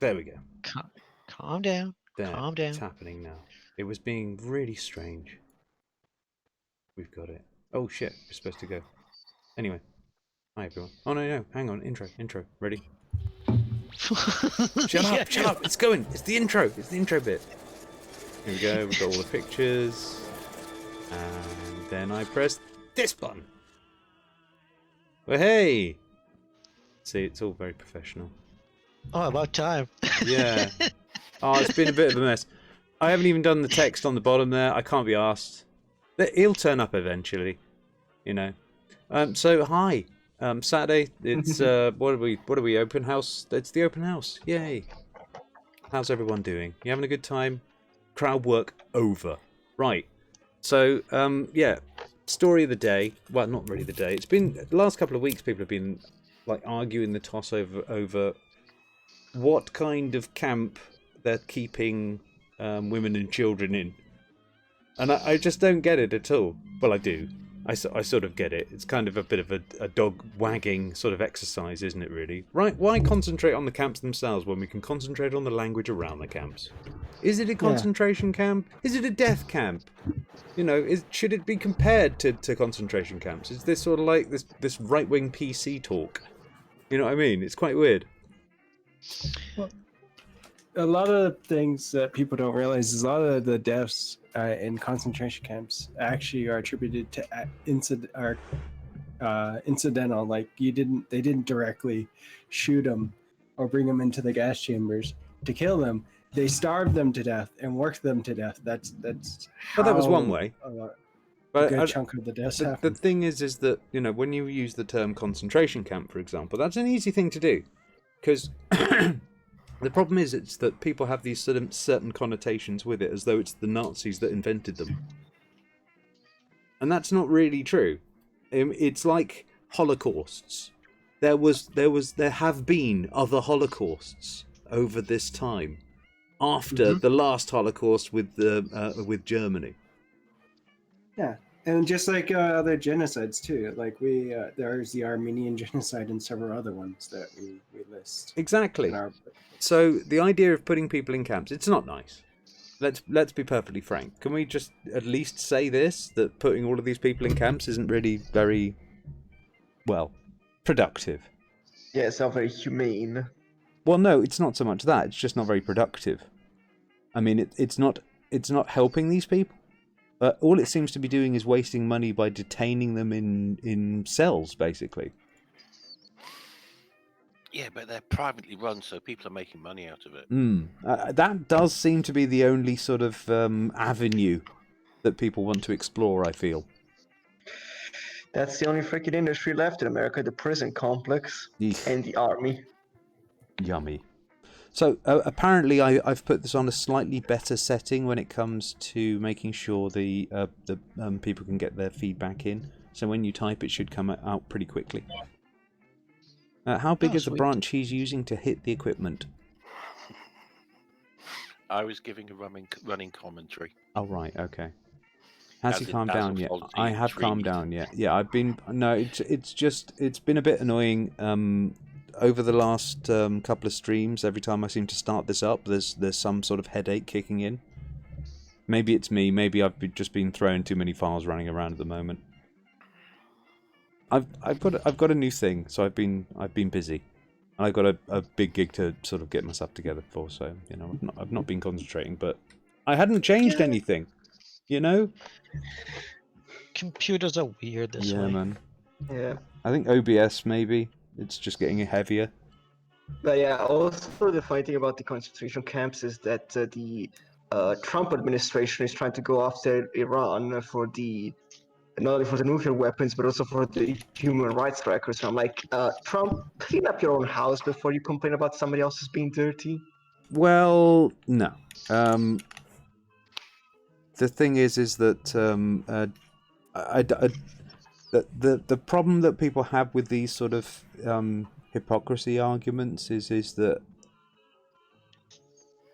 There we go. Calm down. There, Calm down. it's happening now. It was being really strange. We've got it. Oh shit, we're supposed to go. Anyway, hi everyone. Oh no, hang on, intro. Ready? Shut up, it's going. It's the intro bit. Here we go, we've got all the pictures. And then I press this button. Well, hey! See, it's all very professional. Oh, about time. Yeah. Oh, it's been a bit of a mess. I haven't even done the text on the bottom there. I can't be asked. He'll turn up eventually, you know. So hi. Saturday. It's what are we? Open house. It's the open house. Yay! How's everyone doing? You having a good time? Crowd work over. Right. So yeah. Story of the day. Well, not really the day. It's been the last couple of weeks. People have been like arguing the toss over what kind of camp they're keeping women and children in, and I just don't get it at all. Well, I do. I sort of get it. It's kind of a bit of a dog wagging sort of exercise, isn't it, really? Right, why concentrate on the camps themselves when we can concentrate on the language around the camps? Is it a concentration camp? Is it a death camp? You know, should it be compared to concentration camps? Is this sort of like this right-wing PC talk? You know what I mean? It's quite weird. Well, a lot of things that people don't realize is a lot of the deaths in concentration camps actually are attributed to incidental. Like they didn't directly shoot them or bring them into the gas chambers to kill them. They starved them to death and worked them to death. That's Well, that was one way. A good chunk of the deaths the thing is that, you know, when you use the term concentration camp, for example, that's an easy thing to do, because the problem is it's that people have these certain connotations with it, as though it's the Nazis that invented them, and that's not really true. It's like Holocausts. There have been other Holocausts over this time, after the last Holocaust with Germany. Yeah, and just like other genocides too. Like there's the Armenian genocide and several other ones that we list. Exactly. So the idea of putting people in camps, it's not nice. Let's be perfectly frank. Can we just at least say this, that putting all of these people in camps isn't really very, well, productive? Yeah, it's not very humane. Well, no, it's not so much that. It's just not very productive. I mean, it's not helping these people. All it seems to be doing is wasting money by detaining them in cells, basically. Yeah, but they're privately run, so people are making money out of it. That does seem to be the only sort of avenue that people want to explore, I feel. That's the only freaking industry left in America, the prison complex and the army. Yummy. So apparently I've put this on a slightly better setting when it comes to making sure the people can get their feedback in. So when you type, it should come out pretty quickly. How big is the branch he's using to hit the equipment? I was giving a running commentary. Oh, right, okay. Has he calmed down yet? I have calmed down yet. Yeah, I've been... No, it's been a bit annoying. Over the last couple of streams, every time I seem to start this up, there's some sort of headache kicking in. Maybe it's me. Maybe I've just been throwing too many files running around at the moment. I've got a new thing, so I've been busy, and I've got a big gig to sort of get myself together for. So you know, I've not been concentrating, but I hadn't changed anything, you know. Computers are weird this way. Yeah, man. Yeah. I think OBS maybe it's just getting heavier. But yeah, also the funny thing about the concentration camps is that the Trump administration is trying to go after Iran for not only for the nuclear weapons, but also for the human rights records. So I'm like, Trump, clean up your own house before you complain about somebody else's being dirty. Well, no. The thing is that the problem that people have with these sort of hypocrisy arguments is that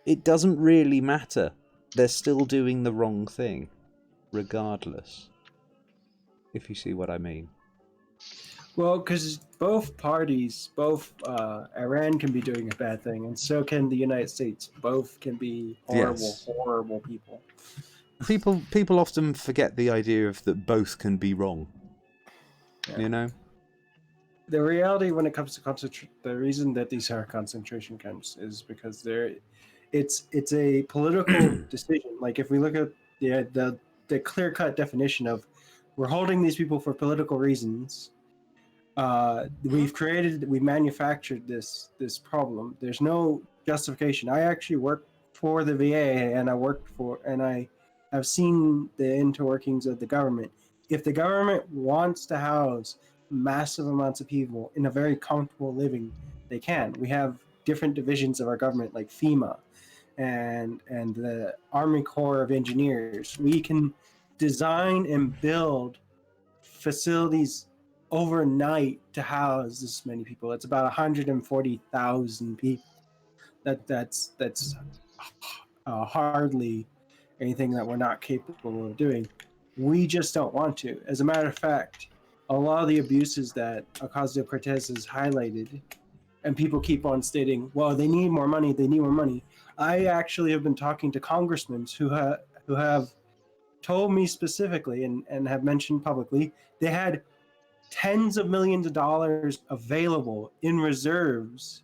it doesn't really matter. They're still doing the wrong thing, regardless. If you see what I mean. Well, because both parties, both Iran can be doing a bad thing, and so can the United States. Both can be horrible, Yes. horrible people. People often forget the idea of that both can be wrong. Yeah. You know? The reality when it comes to the reason that these are concentration camps is because it's a political decision. Like if we look at the clear cut definition of we're holding these people for political reasons. We manufactured this problem. There's no justification. I actually worked for the VA, and I have seen the interworkings of the government. If the government wants to house massive amounts of people in a very comfortable living, they can. We have different divisions of our government, like FEMA and the Army Corps of Engineers. We can design and build facilities overnight to house this many people. It's about 140,000 people. That's hardly anything that we're not capable of doing. We just don't want to. As a matter of fact, a lot of the abuses that Ocasio-Cortez has highlighted, and people keep on stating, well, they need more money, they need more money. I actually have been talking to congressmen who have told me specifically and have mentioned publicly they had tens of millions of dollars available in reserves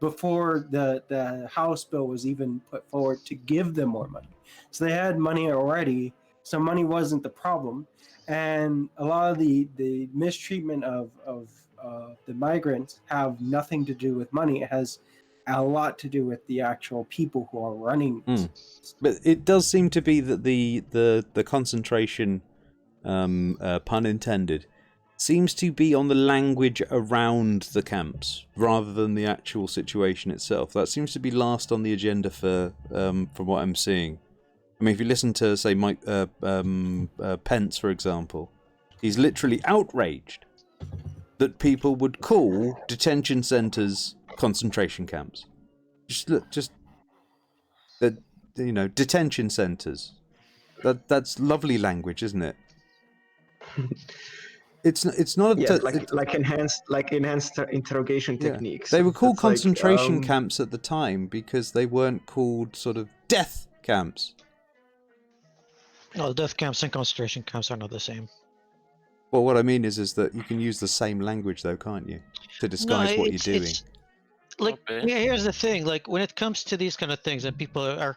before the House bill was even put forward to give them more money. So they had money already, so money wasn't the problem. And a lot of the mistreatment of the migrants have nothing to do with money. It has a lot to do with the actual people who are running. But it does seem to be that the concentration, pun intended, seems to be on the language around the camps rather than the actual situation itself. That seems to be last on the agenda for from what I'm seeing. I mean, if you listen to, say, Mike Pence, for example, he's literally outraged that people would call detention centres concentration camps. Detention centres. That's lovely language, isn't it? It's not. Yes, like enhanced interrogation Yeah. techniques. They were called It's like, concentration camps at the time because they weren't called sort of death camps. No, death camps and concentration camps are not the same. Well, what I mean is that you can use the same language, though, can't you, to disguise what you're doing? Like, Okay. yeah, here's the thing. Like, when it comes to these kind of things, and people are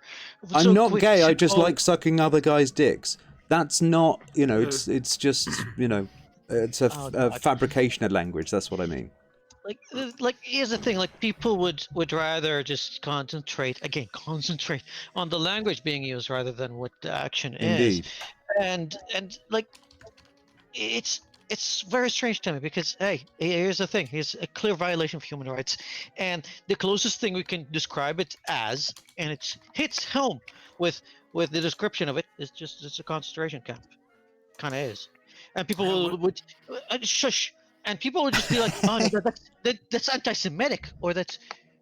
I'm so not quick gay. to I just call- like sucking other guys' dicks. That's not, it's just, it's a, Oh, a God. fabrication of language. That's what I mean. Like here's the thing. Like, people would rather just concentrate on the language being used rather than what the action is. Indeed. And like, it's very strange to me because, hey, here's the thing. It's a clear violation of human rights, and the closest thing we can describe it as, and it hits home with the description of it, is just it's a concentration camp. Kind of is, and people would shush, and people would just be like, oh, that's anti-Semitic, or that's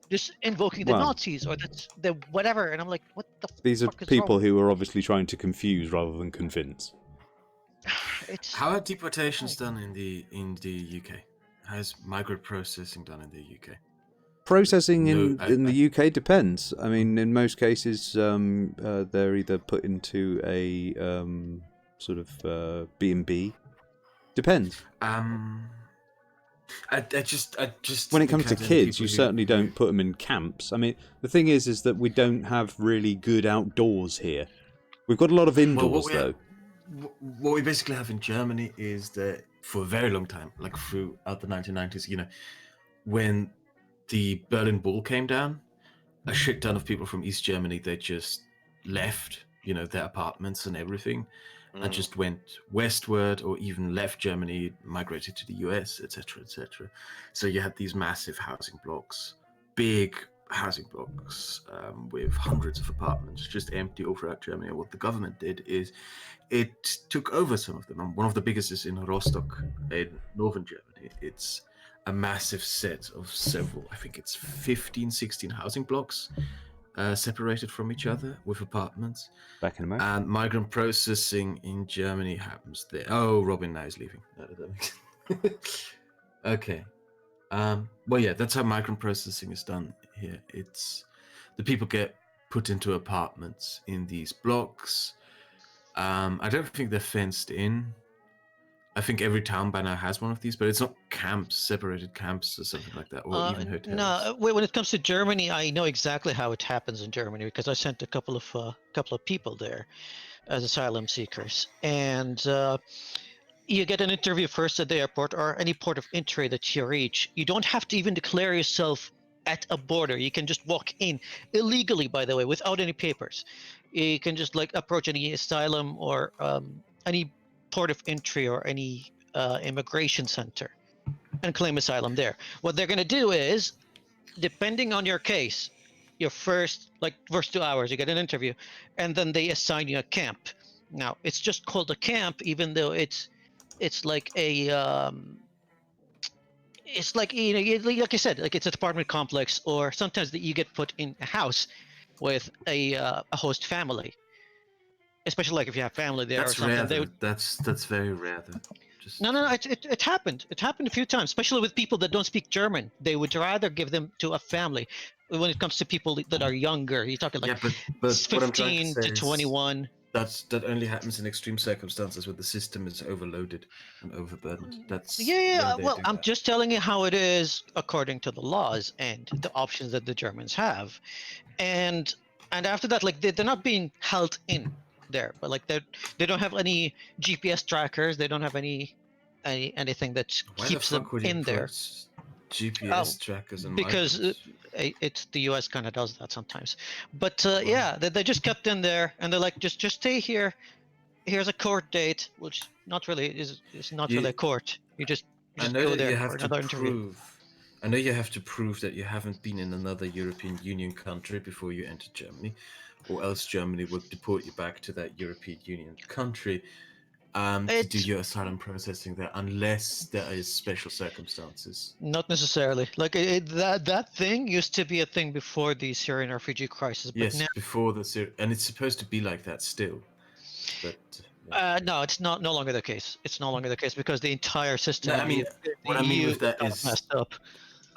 just invoking the Well, Nazis, or that's the whatever, and I'm like, what the These are fuck is people wrong? who are obviously trying to confuse rather than convince. It's How are deportations done in the UK? How is migrant processing done in the UK? Processing No, in the UK depends. I mean, in most cases, they're either put into a sort of B&B. Depends. I just When it comes to because kids, people you who- certainly don't put them in camps. I mean, the thing is that we don't have really good outdoors here. We've got a lot of indoors, though. What we basically have in Germany is that for a very long time, like throughout the 1990s, when the Berlin Wall came down, a shit ton of people from East Germany, they just left, their apartments and everything, and just went westward, or even left Germany, migrated to the US, etc., etc. So you had these massive housing blocks, big housing blocks with hundreds of apartments just empty all throughout Germany. And what the government did is it took over some of them. And one of the biggest is in Rostock in northern Germany. It's a massive set of several, I think it's 15, 16 housing blocks separated from each other with apartments. Back in America. And migrant processing in Germany happens there. Oh, Robin now is leaving. Okay. Well, yeah, that's how migrant processing is done here. It's the people get put into apartments in these blocks. I don't think they're fenced in. I think every town by now has one of these, but it's not camps, separated camps or something like that, or even hotels. No, when it comes to Germany, I know exactly how it happens in Germany because I sent a couple of people there as asylum seekers, and you get an interview first at the airport or any port of entry that you reach. You don't have to even declare yourself at a border. You can just walk in illegally, by the way, without any papers. You can just like approach any asylum or any port of entry or any immigration center and claim asylum there. What they're going to do is, depending on your case, your first 2 hours, you get an interview, and then they assign you a camp. Now, it's just called a camp, even though it's like a it's like like I said, like it's an apartment complex, or sometimes that you get put in a house with a host family, especially like if you have family there or That's something. rare. They Though. would, That's very rare. Though. Just no, it happened. It happened a few times, especially with people that don't speak German. They would rather give them to a family. When it comes to people that are younger, you're talking like yeah, but what I'm trying to 15 say to is 21. that only happens in extreme circumstances where the system is overloaded and overburdened. That's Yeah, when they well, do I'm that. just telling you how it is according to the laws and the options that the Germans have, and after that, like they're not being held in there, but like they don't have any GPS trackers, they don't have anything that Why the keeps them fuck would you in there. put GPS Oh, trackers and because migrants? it's the U.S. kind of does that sometimes, but Wow. yeah, they just kept in there, and they're like, just stay here. Here's a court date, which not really is not really a court. You just I know go that there you for have to another interview. prove. I know you have to prove that you haven't been in another European Union country before you enter Germany, or else Germany will deport you back to that European Union country to do It's your asylum processing there, unless there is special circumstances. not necessarily like that thing used to be a thing before the Syrian refugee crisis, but Yes, now before and it's supposed to be like that still, but yeah. no, it's no longer the case. It's no longer the case because the entire No, system I in mean the what I mean EU with is that kind of is messed up.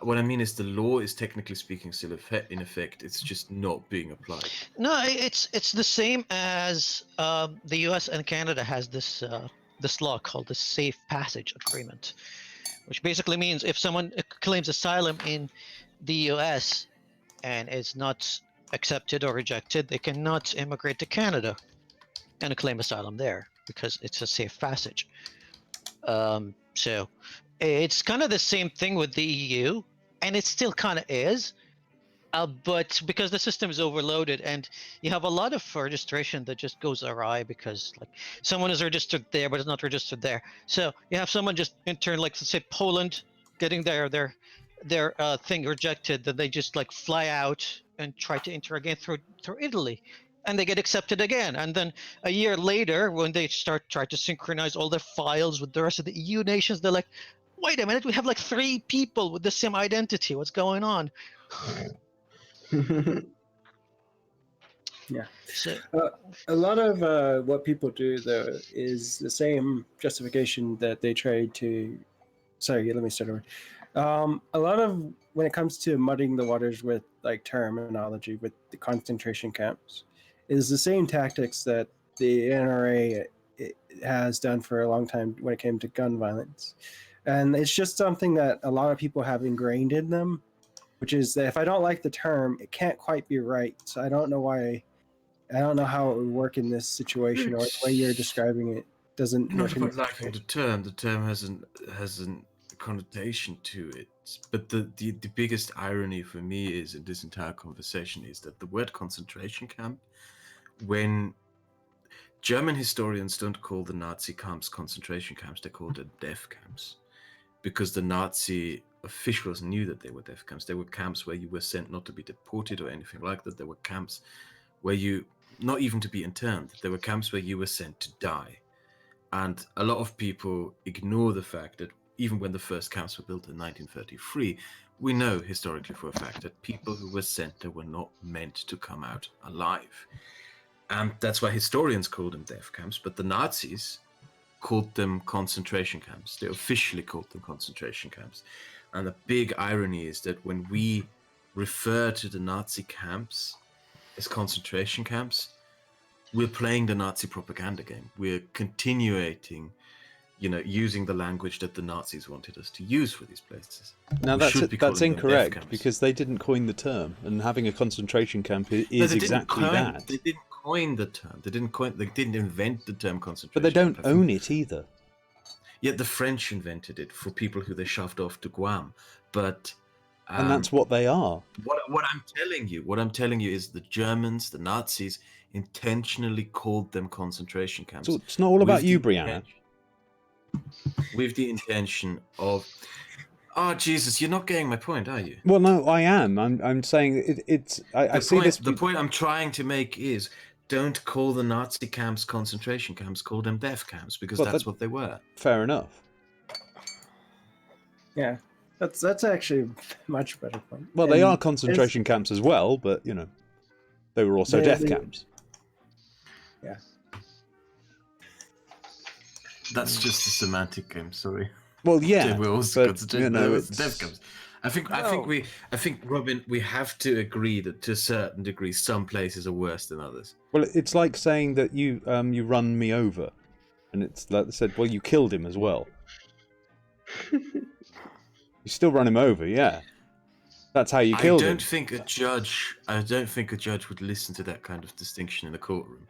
what I mean is the law is technically speaking still in effect. It's just not being applied. No, it's the same as the U.S. and Canada has this law called the Safe Passage Agreement, which basically means if someone claims asylum in the U.S. and is not accepted or rejected, they cannot immigrate to Canada and claim asylum there because it's a safe passage. So it's kind of the same thing with the EU, and it still kind of is. But because the system is overloaded and you have a lot of registration that just goes awry because like someone is registered there but is not registered there. So you have someone just intern, like let's say Poland, getting their thing rejected, then they just like fly out and try to enter again through Italy, and they get accepted again. And then a year later, when they try to synchronize all their files with the rest of the EU nations, they're like, wait a minute, we have like 3 people with the same identity. What's going on? Yeah. So A lot of what people do, though, is the same justification that they try to. Sorry, let me start over. A lot of when it comes to muddying the waters with like terminology with the concentration camps, is the same tactics that the NRA has done for a long time when it came to gun violence, and it's just something that a lot of people have ingrained in them, which is that if I don't like the term, it can't quite be right. So I don't know why. I don't know how it would work in this situation, or the way you're describing it doesn't Not work in about this liking situation. the term has an connotation to it. But the biggest irony for me is in this entire conversation is that the word concentration camp, when German historians don't call the Nazi camps concentration camps, they call them death camps, because the Nazi officials knew that they were death camps. They were camps where you were sent not to be deported or anything like that. There were camps where you, not even to be interned, there were camps where you were sent to die. And a lot of people ignore the fact that even when the first camps were built in 1933, we know historically for a fact that people who were sent there were not meant to come out alive. And that's why historians call them death camps. But the Nazis called them concentration camps. They officially called them concentration camps. And the big irony is that when we refer to the Nazi camps as concentration camps, we're playing the Nazi propaganda game. We're continuating, using the language that the Nazis wanted us to use for these places. Now We should be calling that's them death incorrect camps. because they didn't coin the term, and having a concentration camp is No, they didn't exactly that. They didn't coin the term. They didn't invent the term concentration. But they don't camp. I think- own it either. Yet the French invented it for people who they shoved off to Guam. But And that's what they are. what I'm telling you is the Germans, the Nazis, intentionally called them concentration camps. So it's not all about with the you, Brianna. intention- With the intention of, oh Jesus, you're not getting my point, are you? Well, no, I am. I'm saying it's. I see this. The point I'm trying to make is, don't call the Nazi camps concentration camps. Call them death camps, because Well, that's what they were. Fair enough. Yeah, that's actually a much better point. Well, they And are concentration camps as well, but they were also death camps. Yeah. That's just a semantic game. Sorry. Well, yeah, They were also but concentration it's death camps. I think Robin, we have to agree that to a certain degree, some places are worse than others. Well, it's like saying that you run me over, and it's like they said, well, you killed him as well. You still run him over, yeah. That's how you killed him. I don't think a judge would listen to that kind of distinction in the courtroom.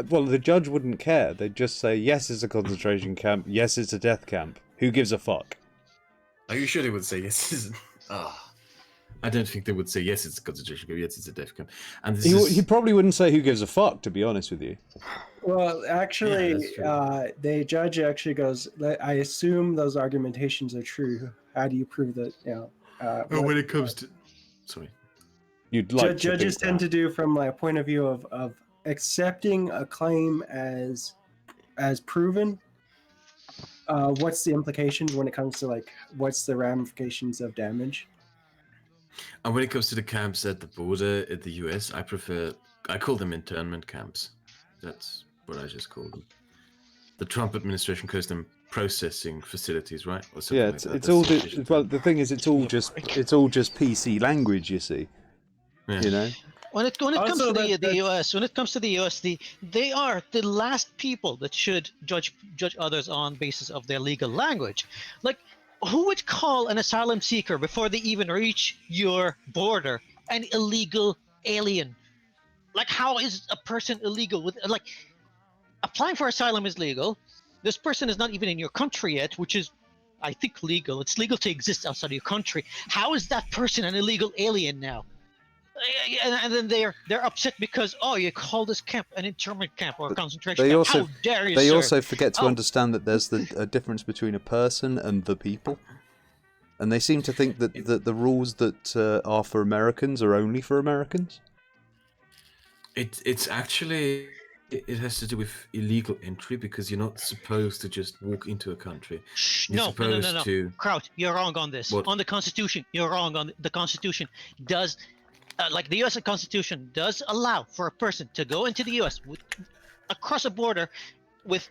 Well, the judge wouldn't care. They'd just say, yes, it's a concentration camp. Yes, it's a death camp. Who gives a fuck? Are you sure they would say yes? I don't think they would say yes, it's a concentration camp. Yes, it's a death camp. And He probably wouldn't say who gives a fuck, to be honest with you. Well, actually, Yeah, the judge actually goes, I assume those argumentations are true. How do you prove that? when it comes to, sorry, You'd like judges to tend to do from a point of view of accepting a claim as proven. What's the implications when it comes to what's the ramifications of damage? and when it comes to the camps at the border in the US, I call them internment camps. That's what I just call them. The Trump administration calls them processing facilities, right? Or something Yeah, like it's that. all. That's the Well, the thing is, it's all just PC language. You see, Yeah. When it comes Also, to the US, they are the last people that should judge others on basis of their legal language. Like, who would call an asylum seeker before they even reach your border an illegal alien? Like, how is a person illegal with applying for asylum is legal. This person is not even in your country yet, which is, I think, legal. It's legal to exist outside of your country. How is that person an illegal alien now? And then they're upset because, oh, you call this camp an internment camp or a concentration they camp. also- How dare you, they sir? also forget to Oh. understand that there's a difference between a person and the people, and they seem to think that the rules that are for Americans are only for Americans. It's actually, it has to do with illegal entry, because you're not supposed to just walk into a country. Shh, You're no. supposed to. Kraut, you're wrong on this. What? On the Constitution, you're wrong on the Constitution. Does the U.S. Constitution does allow for a person to go into the U.S. across a border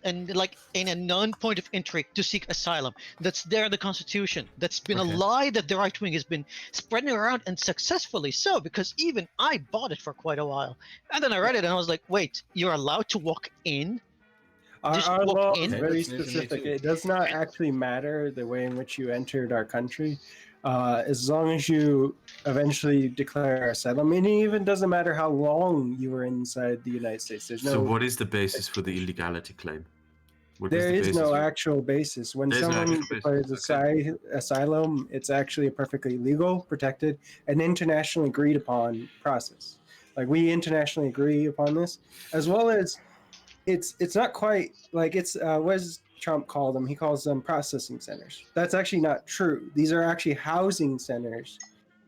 in a non-point of entry to seek asylum. That's there in the Constitution. That's been Okay. a lie that the right wing has been spreading around, and successfully so, because even I bought it for quite a while. And then I read it and I was like, wait, you're allowed to walk in? Just Our walk law in? is very That's news to me specific. too. It does not actually matter the way in which you entered our country, as long as you eventually declare asylum. And it even doesn't matter how long you were inside the United States. There's no. So what is the basis for the illegality claim? What There the is basis no for- actual basis. When There's no someone actual declares basis, asylum, it's actually a perfectly legal, protected, and internationally agreed upon process. Like, we internationally agree upon this, as well as it's not quite like it's what does Trump call them? He calls them processing centers. That's actually not true. These are actually housing centers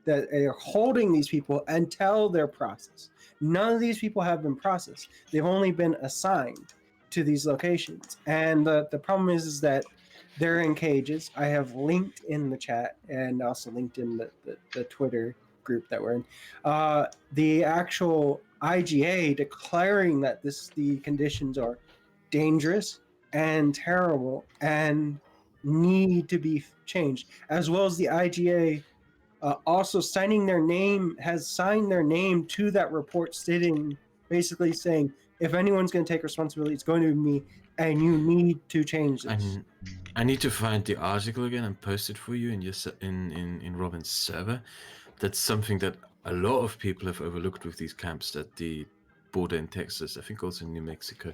that are holding these people until they're processed. None of these people have been processed. They've only been assigned to these locations. And the problem is that they're in cages. I have linked in the chat and also linked in the Twitter group that we're in. The actual IGA declaring that the conditions are dangerous, and terrible and need to be changed, as well as the IGA also signed their name to that report, stating, basically saying, if anyone's going to take responsibility, it's going to be me, and you need to change this. I need to find the article again and post it for you in your in Robin's server. That's something that a lot of people have overlooked with these camps at the border in Texas, I think also in New Mexico,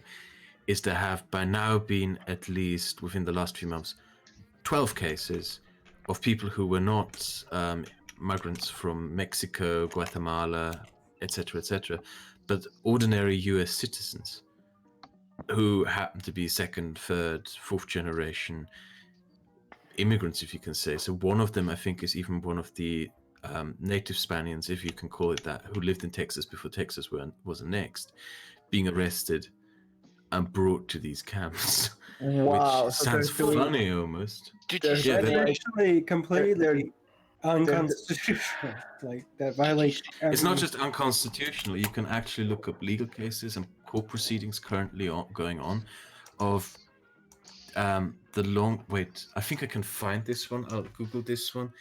is there have by now been, at least within the last few months, 12 cases of people who were not migrants from Mexico, Guatemala, etc., but ordinary US citizens who happen to be second, third, fourth generation immigrants, if you can say. So one of them, I think, is even one of the native Spaniards, if you can call it that, who lived in Texas before Texas was annexed, being arrested and brought to these camps. Wow, Which so sounds they're doing- funny almost. Did you They're- see Yeah, That's they're- actually completely they're- unconstitutional. Like, that violates. It's not every- just unconstitutional. You can actually look up legal cases and court proceedings currently going on of the long... Wait, I think I can find this one. I'll Google this one.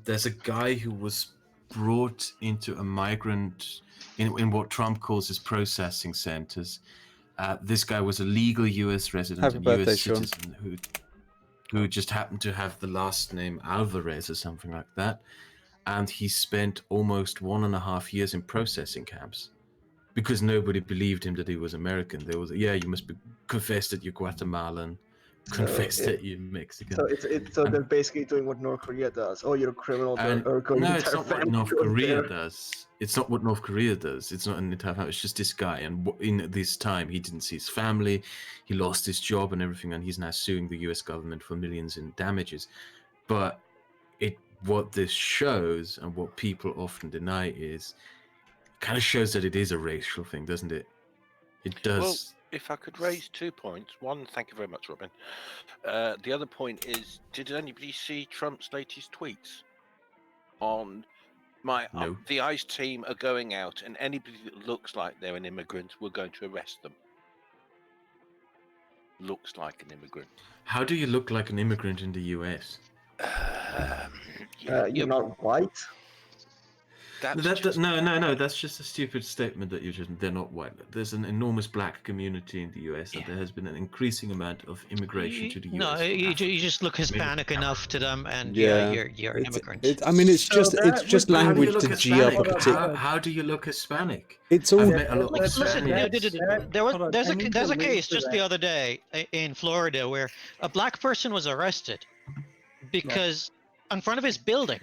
There's a guy who was brought into a migrant in what Trump calls his processing centers. This guy was a legal U.S. resident Happy and birthday, U.S. Sean. citizen who just happened to have the last name Alvarez or something like that. And he spent almost 1.5 years in processing camps because nobody believed him that he was American. There was, you must confess that you're Guatemalan, confess that you're Mexican. So they're basically doing what North Korea does. Oh, you're a criminal. And or going no, to it's not what family North goes Korea there. does. It's not what North Korea does. It's not an entire family. It's just this guy. And in this time, he didn't see his family. He lost his job and everything. And he's now suing the US government for millions in damages. But what this shows, and what people often deny, is kind of shows that it is a racial thing, doesn't it? It does. Well, if I could raise 2 points. One, thank you very much, Robin. The other point is, did anybody see Trump's latest tweets? On No. the ICE team are going out, and anybody that looks like they're an immigrant, we're going to arrest them. Looks like an immigrant. How do you look like an immigrant in the US? You're not white. No. That's just a stupid statement that they're not white. There's an enormous black community in the US, and there has been an increasing amount of immigration to the US. No, from you Africa. just look Hispanic enough to them, and Yeah. you're an immigrant. I mean, it's So just that it's just would- how do How do you language look to G up a Hispanic? particular. How do you look Hispanic? It's all. I've met a lot of Listen, Hispanics. there's a case just the other day in Florida where a black person was arrested because in front of his building,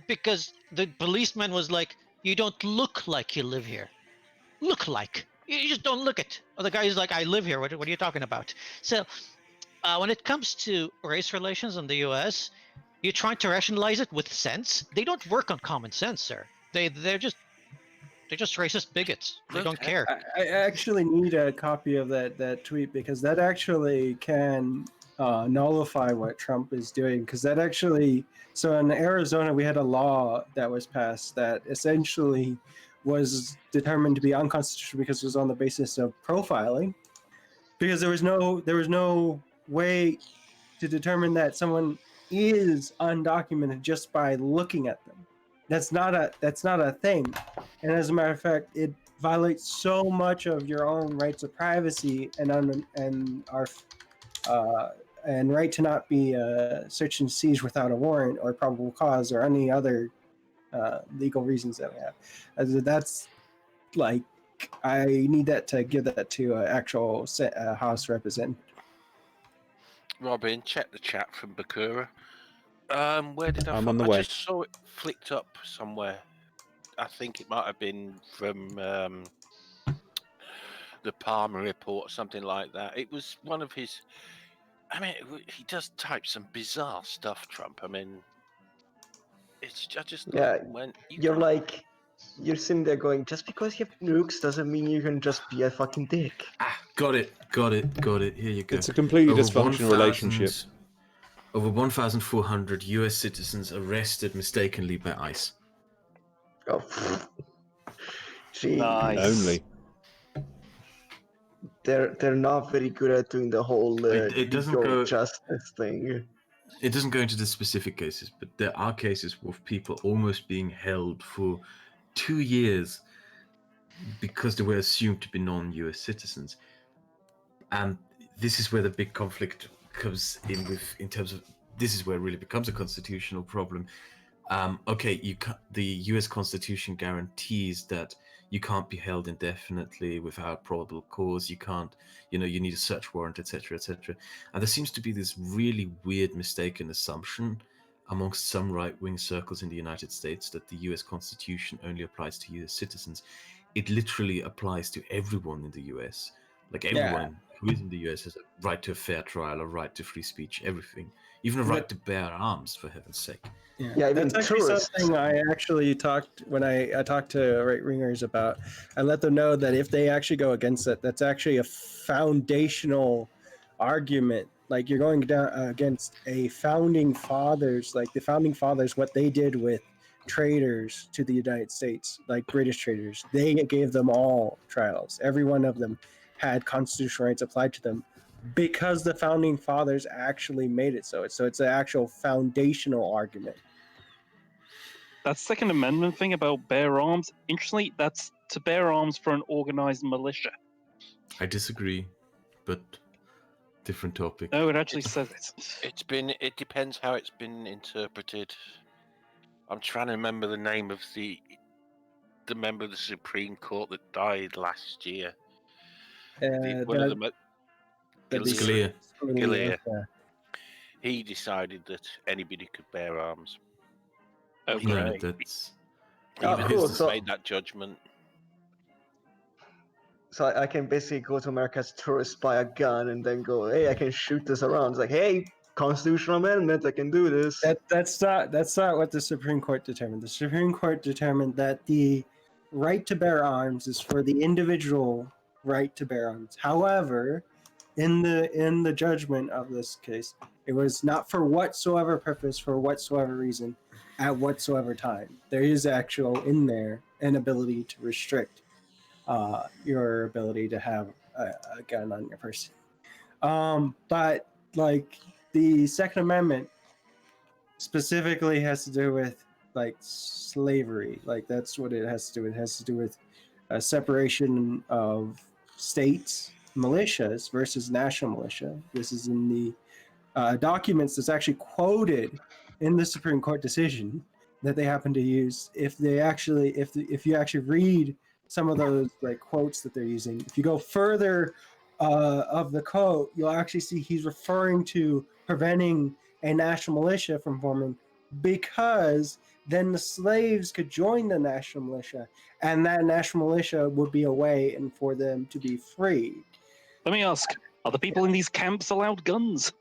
because the policeman was like, "You don't look like you live here. Look like you just don't look it." Or the guy's like, "I live here. What are you talking about?" So, when it comes to race relations in the U.S., you're trying to rationalize it with sense. They don't work on common sense, sir. They're just racist bigots. They don't care. I actually need a copy of that tweet, because that actually can nullify what Trump is doing. Because that actually, so in Arizona, we had a law that was passed that essentially was determined to be unconstitutional because it was on the basis of profiling. Because there was no way to determine that someone is undocumented just by looking at them. That's not a thing. And as a matter of fact, it violates so much of your own rights of privacy and right to not be searched and seized without a warrant or probable cause or any other legal reasons that we have. That's like, I need that to give that to an actual House representative. Robin, check the chat from Bakura. Where did I'm on the way. I just saw it flicked up somewhere. I think it might have been from the Palmer report or something like that. It was one of his. I mean, he does type some bizarre stuff, Trump. I mean, I just when You're sitting there going, just because you have nukes doesn't mean you can just be a fucking dick. Got it. Here you go. It's a completely Over dysfunctional 1,000 relationship. Over 1,400 US citizens arrested mistakenly by ICE. Oh, jeez. Nice. Only. they're not very good at doing the whole It doesn't legal go- justice thing. It doesn't go into the specific cases, but there are cases of people almost being held for 2 years because they were assumed to be non-US citizens. And this is where the big conflict comes in terms of, this is where it really becomes a constitutional problem. The US Constitution guarantees that you can't be held indefinitely without probable cause. You can't, you need a search warrant, etc., etc. And there seems to be this really weird mistaken assumption amongst some right-wing circles in the United States that the US Constitution only applies to US citizens. It literally applies to everyone in the US. Like everyone who is in the US has a right to a fair trial, a right to free speech, everything. Even a right to bear arms, for heaven's sake. Yeah, that's actually tourists. something I actually talked when I talked to right wingers about. I let them know that if they actually go against it, that's actually a foundational argument. Like you're going down against a founding fathers, like the founding fathers, what they did with traders to the United States, like British traders. They gave them all trials. Every one of them had constitutional rights applied to them, because the founding fathers actually made it so. It's an actual foundational argument. That Second Amendment thing about bear arms, interestingly, that's to bear arms for an organized militia. I disagree, but different topic. No, it actually says it. It depends how it's been interpreted. I'm trying to remember the name of the member of the Supreme Court that died last year. Scalia. Scalia. He decided that anybody could bear arms. Okay. Granted, that's Made that judgment. So I can basically go to America as a tourist, buy a gun, and then go, hey, I can shoot this around. It's like, hey, constitutional amendment, I can do this. That's not what the Supreme Court determined. The Supreme Court determined that the right to bear arms is for the individual right to bear arms. However, in the judgment of this case, it was not for whatsoever purpose, for whatsoever reason, at whatsoever time. There is actual in there an ability to restrict your ability to have a gun on your person. But like the Second Amendment specifically has to do with like slavery. Like that's what it has to do with. It has to do with a separation of states, militias versus national militia. This is in the documents that's actually quoted in the Supreme Court decision that they happen to use. If you actually read some of those like quotes that they're using, if you go further of the quote, you'll actually see he's referring to preventing a national militia from forming, because then the slaves could join the national militia, and that national militia would be a way and for them to be free. Let me ask, are the people in these camps allowed guns?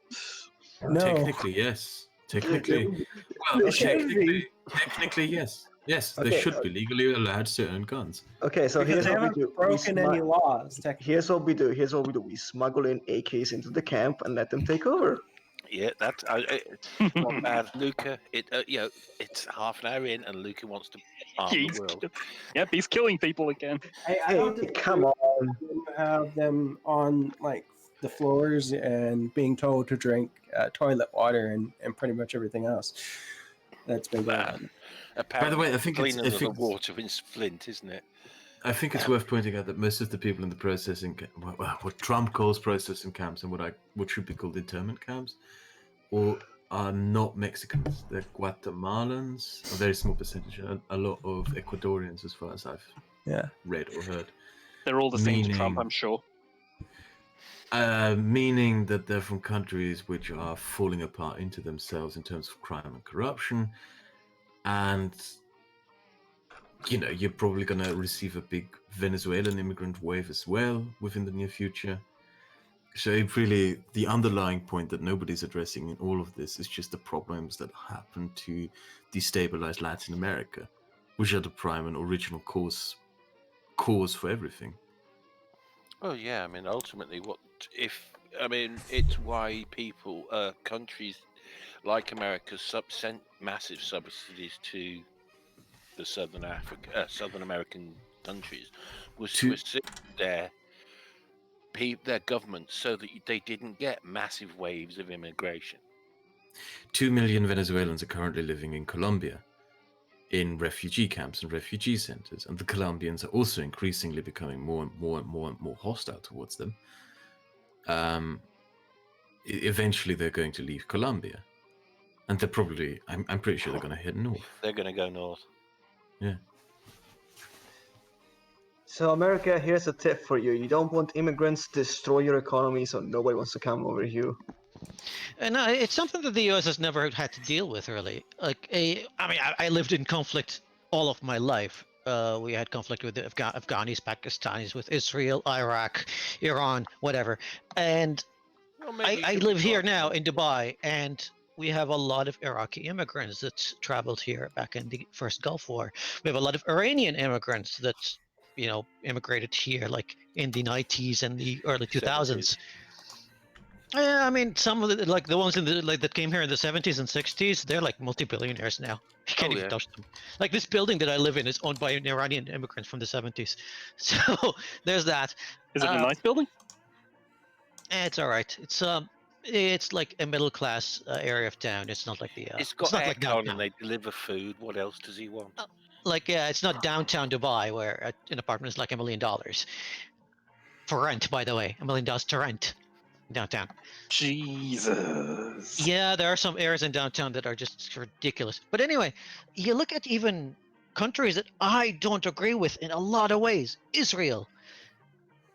No. Technically, yes. Technically, technically, yes. Yes, they should be legally allowed to own guns. Okay, so Because here's they what we haven't do. broken any laws. Here's what we do. We smuggle in AKs into the camp and let them take over. Yeah, that's not bad, Luca. It's half an hour in, and Luca wants to arm the world. Yep, he's killing people again. I don't think Come on. have them on like the floors and being told to drink toilet water and pretty much everything else that's been going on. Apparently, By the way, I think cleaner than the water in Flint, isn't it? I think it's worth pointing out that most of the people in the processing, what Trump calls processing camps and what should be called internment camps, are not Mexicans. They're Guatemalans, a very small percentage, a lot of Ecuadorians, as far as I've read or heard. They're all the same to Trump, I'm sure. Meaning that they're from countries which are falling apart into themselves in terms of crime and corruption, and you're probably going to receive a big Venezuelan immigrant wave as well within the near future. So it really, the underlying point that nobody's addressing in all of this is just the problems that happen to destabilize Latin America, which are the prime and original cause for everything. Oh yeah, I mean, ultimately, it's why countries like America sent massive subsidies to the Southern American countries, was to assist their their government so that they didn't get massive waves of immigration. 2 million Venezuelans are currently living in Colombia, in refugee camps and refugee centers, and the Colombians are also increasingly becoming more and more hostile towards them. Eventually, they're going to leave Colombia, and they're probably, I'm pretty sure they're going to head north. They're going to go north. Yeah. So America, here's a tip for you. You don't want immigrants to destroy your economy, so nobody wants to come over here. And it's something that the U.S. has never had to deal with, really. I lived in conflict all of my life. We had conflict with the Afghanis, Pakistanis, with Israel, Iraq, Iran, whatever. And I live here now in Dubai, and we have a lot of Iraqi immigrants that traveled here back in the first Gulf War. We have a lot of Iranian immigrants that, immigrated here, like in the 90s and the early 2000s. Yeah, I mean, some of the ones that came here in the 70s and 60s, they're like multi-billionaires now. You can't even touch them. Like this building that I live in is owned by an Iranian immigrant from the 70s. So there's that. Is it a nice building? It's all right. It's like a middle class area of town. It's not like the. It's got not like aircon downtown. and they deliver food. What else does he want? It's not downtown Dubai where an apartment is like $1 million for rent. By the way, $1 million to rent downtown. Jesus. Yeah, there are some areas in downtown that are just ridiculous. But anyway, you look at even countries that I don't agree with in a lot of ways. Israel.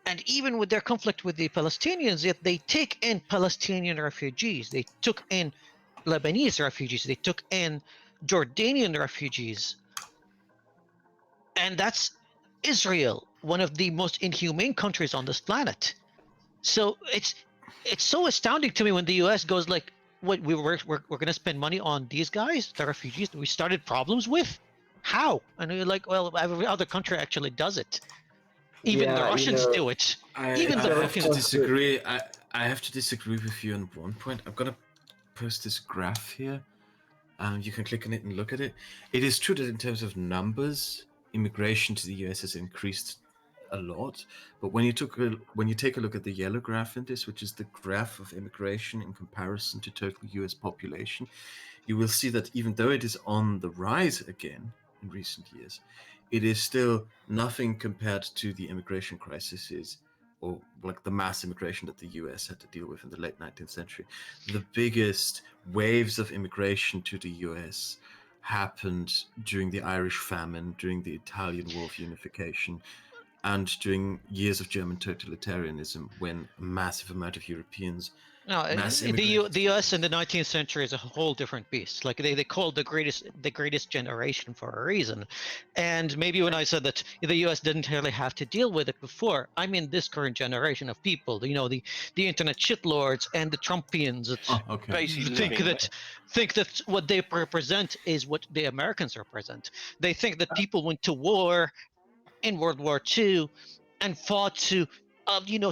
And even with their conflict with the Palestinians, yet they take in Palestinian refugees. They took in Lebanese refugees. They took in Jordanian refugees. And that's Israel, one of the most inhumane countries on this planet. So it's so astounding to me when the U.S. goes like, "What we're going to spend money on these guys, the refugees that we started problems with? How?" And you're like, "Well, every other country actually does it. Even the Russians do it. Even the have to fucking disagree. I have to disagree with you on one point. I'm gonna post this graph here. You can click on it and look at it. It is true that in terms of numbers, immigration to the US has increased a lot. But when you take a look at the yellow graph in this, which is the graph of immigration in comparison to total US population, you will see that even though it is on the rise again in recent years, it is still nothing compared to the immigration crises or like the mass immigration that the US had to deal with in the late 19th century. The biggest waves of immigration to the US happened during the Irish famine, during the Italian War of Unification, and during years of German totalitarianism, when a massive amount of Europeans the U.S. in the 19th century is a whole different beast. Like they called the greatest generation for a reason. And maybe when I said that the U.S. didn't really have to deal with it before, I mean this current generation of people. The internet shitlords and the Trumpians that Basically think that what they represent is what the Americans represent. They think that people went to war in World War II and fought to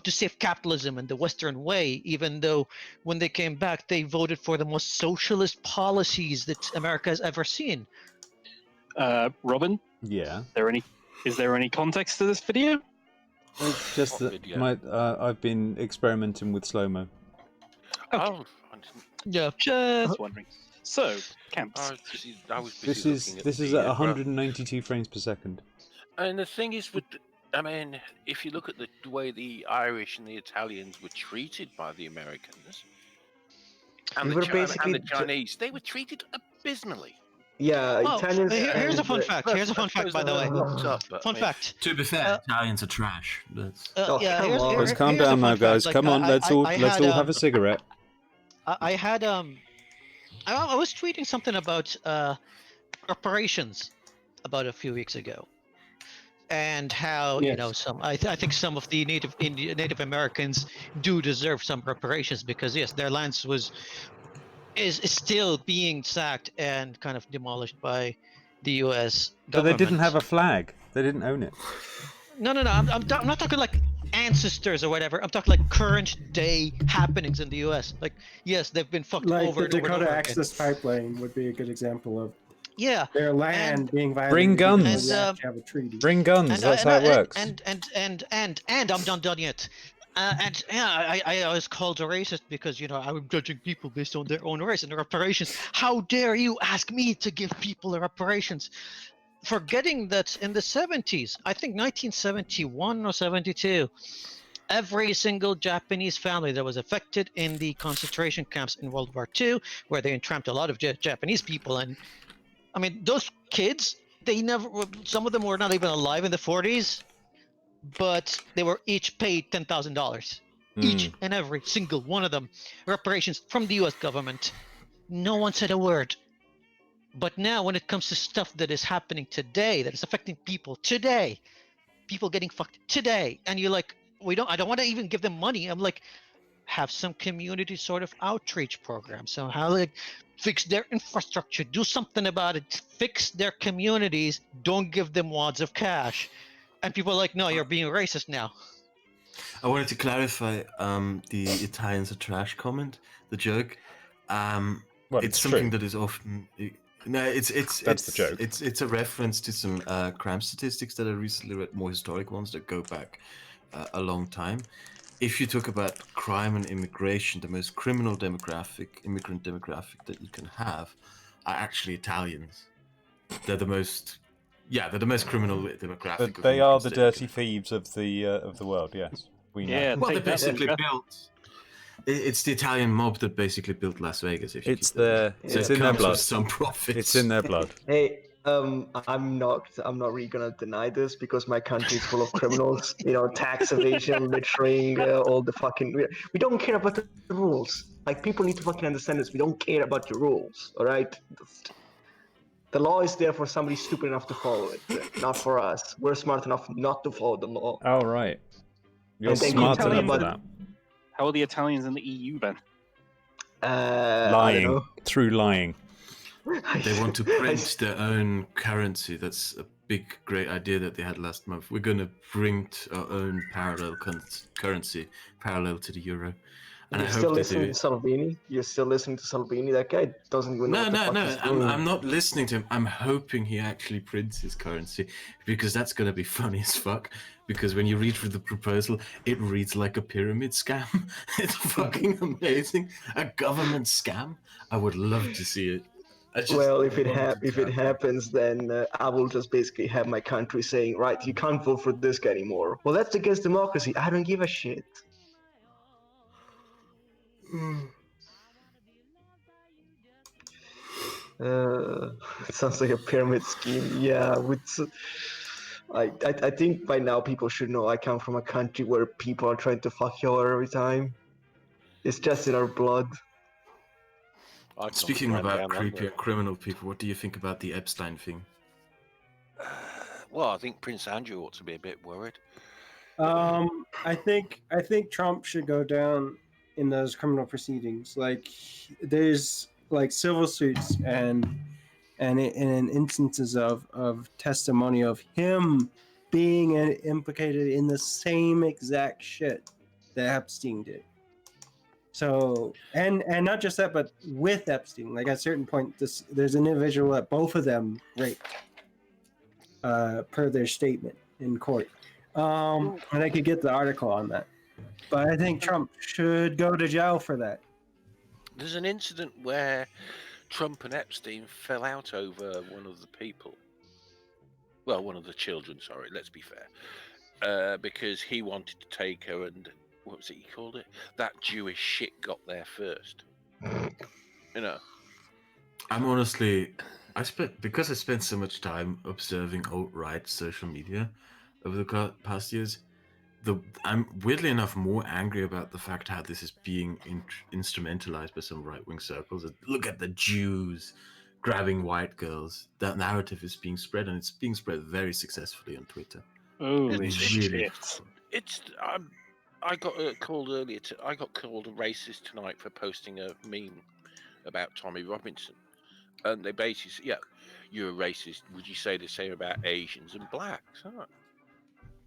save capitalism and the Western way, even though when they came back, they voted for the most socialist policies that America has ever seen. Robin? Yeah. Is there any context to this video? Just that I've been experimenting with slow-mo. Okay. Yeah. Just wondering. So, camps. This is at 192 frames per second. And the thing is, if you look at the way the Irish and the Italians were treated by the Americans and the Chinese, they were treated abysmally. Yeah, Italians. Here's a fun fact. Here's a fun fact, by the way. Fun fact. To be fair, Italians are trash. Let's calm down now, guys. Come on, let's all have a cigarette. I was tweeting something about reparations about a few weeks ago. And how I think some of the Native Americans do deserve some reparations because yes, their lands is still being sacked and kind of demolished by the U.S. government. But they didn't have a flag. They didn't own it. No. I'm not talking like ancestors or whatever. I'm talking like current day happenings in the U.S. Like yes, they've been fucked over. Like the Dakota Access Pipeline would be a good example of. Yeah, their land being violated. Bring guns. Have a treaty. Bring guns. That's how it works. And I'm not done yet. And yeah, I was called a racist because I'm judging people based on their own race and their reparations. How dare you ask me to give people the reparations? Forgetting that in the 70s, I think 1971 or 72, every single Japanese family that was affected in the concentration camps in World War II, where they entrapped a lot of Japanese people, and I mean those kids, some of them were not even alive in the 40s, but they were each paid $10,000, each and every single one of them, reparations from the U.S. government. No one said a word. But now, when it comes to stuff that is happening today, that is affecting people today, people getting fucked today, and you're like, I don't want to even give them money. I'm like, have some community sort of outreach program. So how fix their infrastructure, do something about it, fix their communities, don't give them wads of cash. And people are like, no, you're being racist now. I wanted to clarify the Italians are trash comment, the joke. Well, it's true. something that is often That's the joke. It's a reference to some crime statistics that I recently read, more historic ones that go back a long time. If you talk about crime and immigration, the most immigrant demographic that you can have are actually Italians. They're the most criminal demographic. But of they are the immigrants dirty thieves of the world. Yes, we know. Yeah, Well, they take that, basically Jeff. built. It's the Italian mob that basically built Las Vegas. If you It's keep that in their, mind. So it's it in their comes with blood. some profits. It's in their blood. Hey, I'm not really gonna deny this because my country is full of criminals. Tax evasion, littering, all the fucking. We don't care about the rules. Like, people need to fucking understand this. We don't care about your rules. All right. The law is there for somebody stupid enough to follow it, not for us. We're smart enough not to follow the law. Oh, right. You're And then smart keep enough for telling that. How are the Italians in the EU then? I don't Lying. know. Through lying. They want to print their own currency. That's a big, great idea that they had last month. We're going to print our own parallel currency, parallel to the euro. And You're I still hope they do listening to it. Salvini? You're still listening to Salvini? That guy doesn't even know No, what the no, fuck no. he's doing. I'm not listening to him. I'm hoping he actually prints his currency because that's going to be funny as fuck. Because when you read through the proposal, it reads like a pyramid scam. It's fucking amazing. A government scam. I would love to see it. Well, if it happens, then I will just basically have my country saying, right, you can't vote for this guy anymore. Well, that's against democracy. I don't give a shit. It sounds like a pyramid scheme. Yeah, I think by now people should know I come from a country where people are trying to fuck you over every time. It's just in our blood. Speaking about creepy and criminal people, what do you think about the Epstein thing? Well, I think Prince Andrew ought to be a bit worried. I think Trump should go down in those criminal proceedings. Like, there's like civil suits and in instances of testimony of him being implicated in the same exact shit that Epstein did. So and not just that, but with Epstein, like at a certain point, there's an individual that both of them raped, per their statement in court. And I could get the article on that, but I think Trump should go to jail for that. There's an incident where Trump and Epstein fell out over one of the people. Well, one of the children, sorry, let's be fair. Because he wanted to take her and, what was it he called it? That Jewish shit got there first. I'm honestly, because I spent so much time observing alt-right social media over the past years, I'm weirdly enough more angry about the fact how this is being instrumentalized by some right-wing circles. Look at the Jews grabbing white girls. That narrative is being spread, and it's being spread very successfully on Twitter. Holy It's shit. really I got called earlier. I got called a racist tonight for posting a meme about Tommy Robinson, and they basically said, "Yeah, you're a racist. Would you say the same about Asians and blacks?" Huh?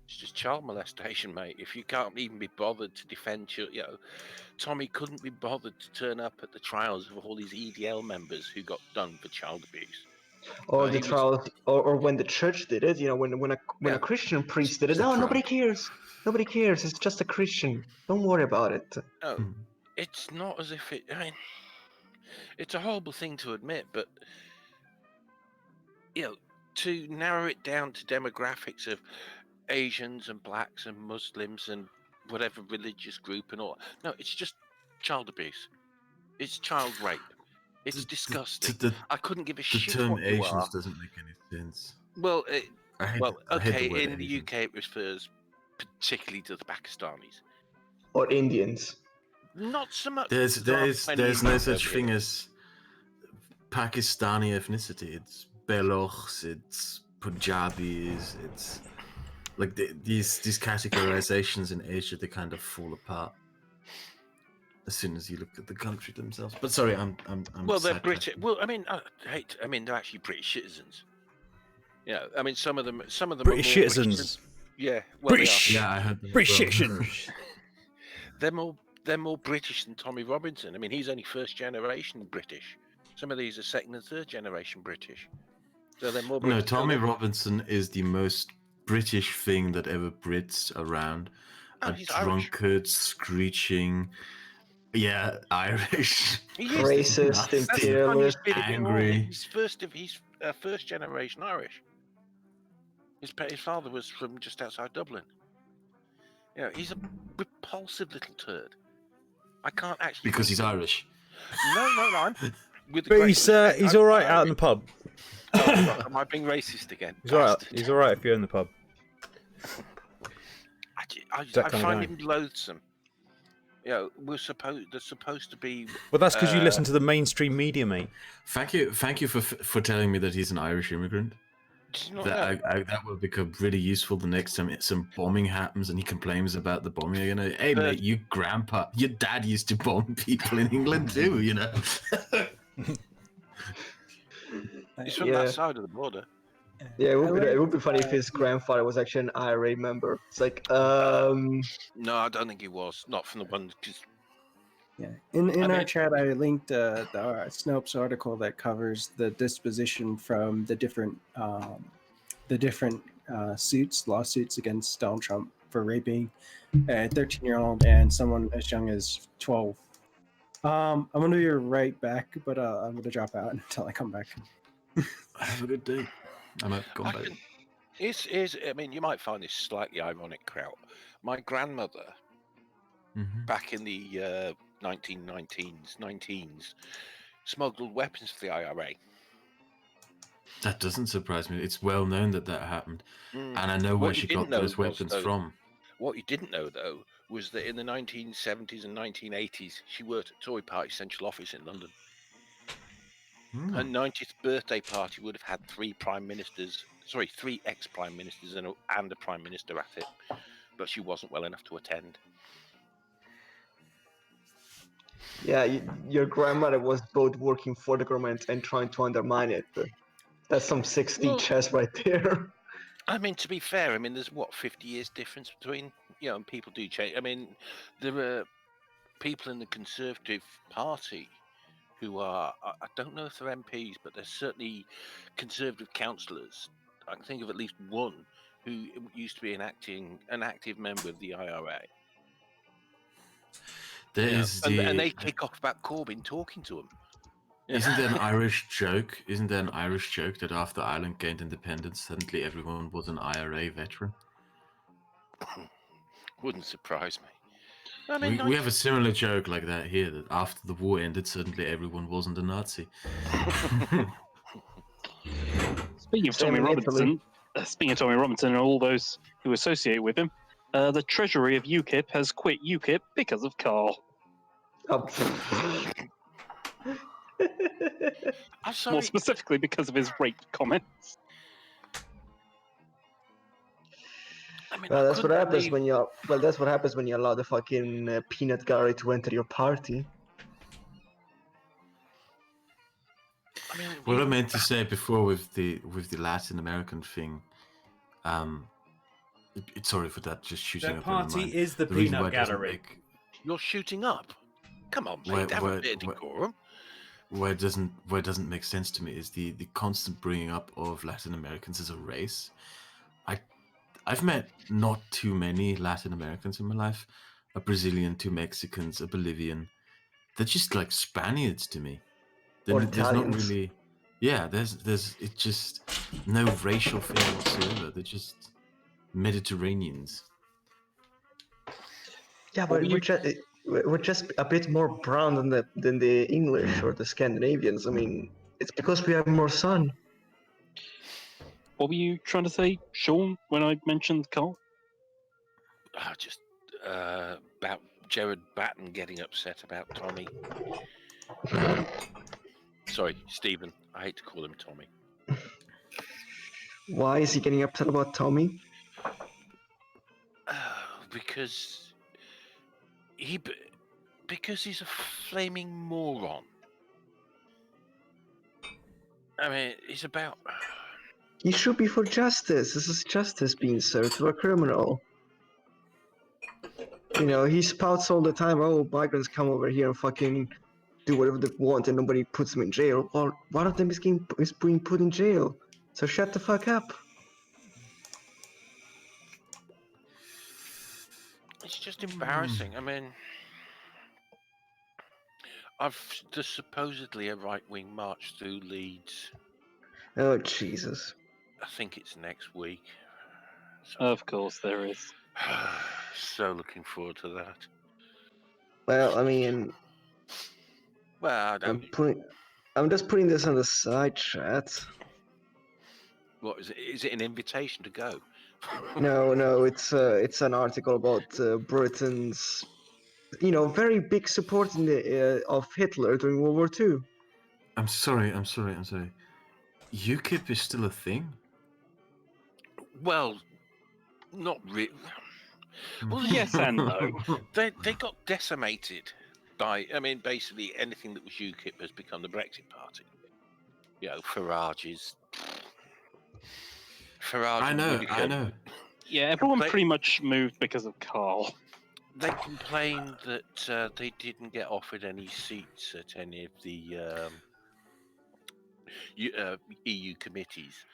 It's just child molestation, mate. If you can't even be bothered to defend Tommy couldn't be bothered to turn up at the trials of all these EDL members who got done for child abuse. Or he the was- trial, or when the church did it, when Yeah. a Christian priest did it, It's a no, trial. nobody cares. Nobody cares. It's just a Christian. Don't worry about it. No, Hmm. it's not as if it. I mean, it's a horrible thing to admit, but to narrow it down to demographics of Asians and blacks and Muslims and whatever religious group and all. No, it's just child abuse. It's child rape. It's disgusting. I couldn't give a The shit term what you Asians are. doesn't make any sense. Well, I hate okay. the word In the Asian. UK, it refers particularly to the Pakistanis. Or Indians. Not so much. There's there are plenty there's of no Indians such over thing here. as Pakistani ethnicity. It's Balochs, it's Punjabis, it's like these categorizations in Asia, they kind of fall apart as soon as you look at the country themselves. But sorry, I'm Well, they're sidetracked. British. Well, I mean, they're actually British citizens. Yeah, I mean, some of them British are more citizens. Yeah, well, British. Yeah, I heard that. British as well. citizens. they're more British than Tommy Robinson. I mean, he's only first generation British. Some of these are second and third generation British. So they're more British. No, Tommy Robinson is the most British thing that ever Brits around. Oh, A he's Irish. drunkard, screeching. Yeah, Irish. He is. Racist, That's the imperialist, funniest bit of it all. angry. He's first generation Irish. His father was from just outside Dublin. He's a repulsive little turd. I can't actually. Because think he's Irish. No, I'm. With the But great he's respect, he's I'm all right out Irish. in the pub. Oh, am I being racist again? He's all right. Bastard. He's all right if you're in the pub. I that kind of find guy. him loathsome. They're supposed to be. Well, that's because you listen to the mainstream media, mate. Thank you for telling me that he's an Irish immigrant. Did you not That know? that will become really useful the next time some bombing happens and he complains about the bombing. You're gonna, hey mate, your dad used to bomb people in England too, you know. He's from that side of the border. Yeah, it would be funny if his grandfather was actually an IRA member. It's like, No, I don't think he was. Not from the one. Yeah. In our chat, I linked the Snopes article that covers the disposition from the different lawsuits against Donald Trump for raping a 13-year-old and someone as young as 12. I'm gonna be right back, but I'm gonna drop out until I come back. Have a good day. I'm at combat. I mean, you might find this slightly ironic, Kraut. My grandmother, back in the 19s, smuggled weapons for the IRA. That doesn't surprise me. It's well known that happened, and I know where she got those weapons from. What you didn't know, though, was that in the 1970s and 1980s, she worked at Tory Party central office in London. Her 90th birthday party would have had three ex-prime ministers and a prime minister at it, but she wasn't well enough to attend. yeah, your grandmother was both working for the government and trying to undermine it. That's some 60 chess right there. I mean, to be fair, there's 50 years difference between, and people do change. I mean, there are people in the Conservative Party who are, I don't know if they're MPs, but they're certainly Conservative councillors. I can think of at least one who used to be an active member of the IRA. And they kick off about Corbyn talking to them. Isn't there an Irish joke? Isn't there an Irish joke that after Ireland gained independence, suddenly everyone was an IRA veteran? Wouldn't surprise me. We have a similar joke like that here, that after the war ended, suddenly everyone wasn't a Nazi. Speaking of Tommy Robinson and all those who associate with him, the Treasury of UKIP has quit UKIP because of Carl. I'm sorry. More specifically, because of his rape comments. Well, that's what happens when you. Well, that's what happens when you allow the fucking peanut gallery to enter your party. What I meant to say before with the Latin American thing, sorry for that. Just shooting That up. in my party mind. is the reason why peanut it doesn't gallery. make- You're shooting up. Come on, mate. Have a bit of decorum. where it doesn't make sense to me is the constant bringing up of Latin Americans as a race. I've met not too many Latin Americans in my life. A Brazilian, 2 Mexicans, a Bolivian. They're just like Spaniards to me. Or There's not Italians. really, yeah. There's it's just no racial fear whatsoever. They're just Mediterraneans. Yeah, but we're just a bit more brown than the English or the Scandinavians. I mean, it's because we have more sun. What were you trying to say, Sean, when I mentioned Carl? Just about Jared Batten getting upset about Tommy. Sorry, Stephen. I hate to call him Tommy. Why is he getting upset about Tommy? Because he's a flaming moron. I mean, it's about. He should be for justice. This is justice being served to a criminal. You know, he spouts all the time, oh, migrants come over here and fucking do whatever they want and nobody puts them in jail. Well, one of them is being put in jail. So shut the fuck up. It's just embarrassing. I mean, there's supposedly a right-wing march through Leeds. Oh, Jesus. I think it's next week. So, Of course there is. so looking forward to that. Well, I mean, Well, I'm just putting this on the side chat. What is it? Is it an invitation to go? No, it's an article about Britain's, very big support of Hitler during World War II. I'm sorry. UKIP is still a thing? Well, not really. Well, Yes and no. They got decimated by. I mean, basically anything that was UKIP has become the Brexit Party. You know, Farage. I know. Yeah, everyone pretty much moved because of Carl. They complained that they didn't get offered any seats at any of the EU committees.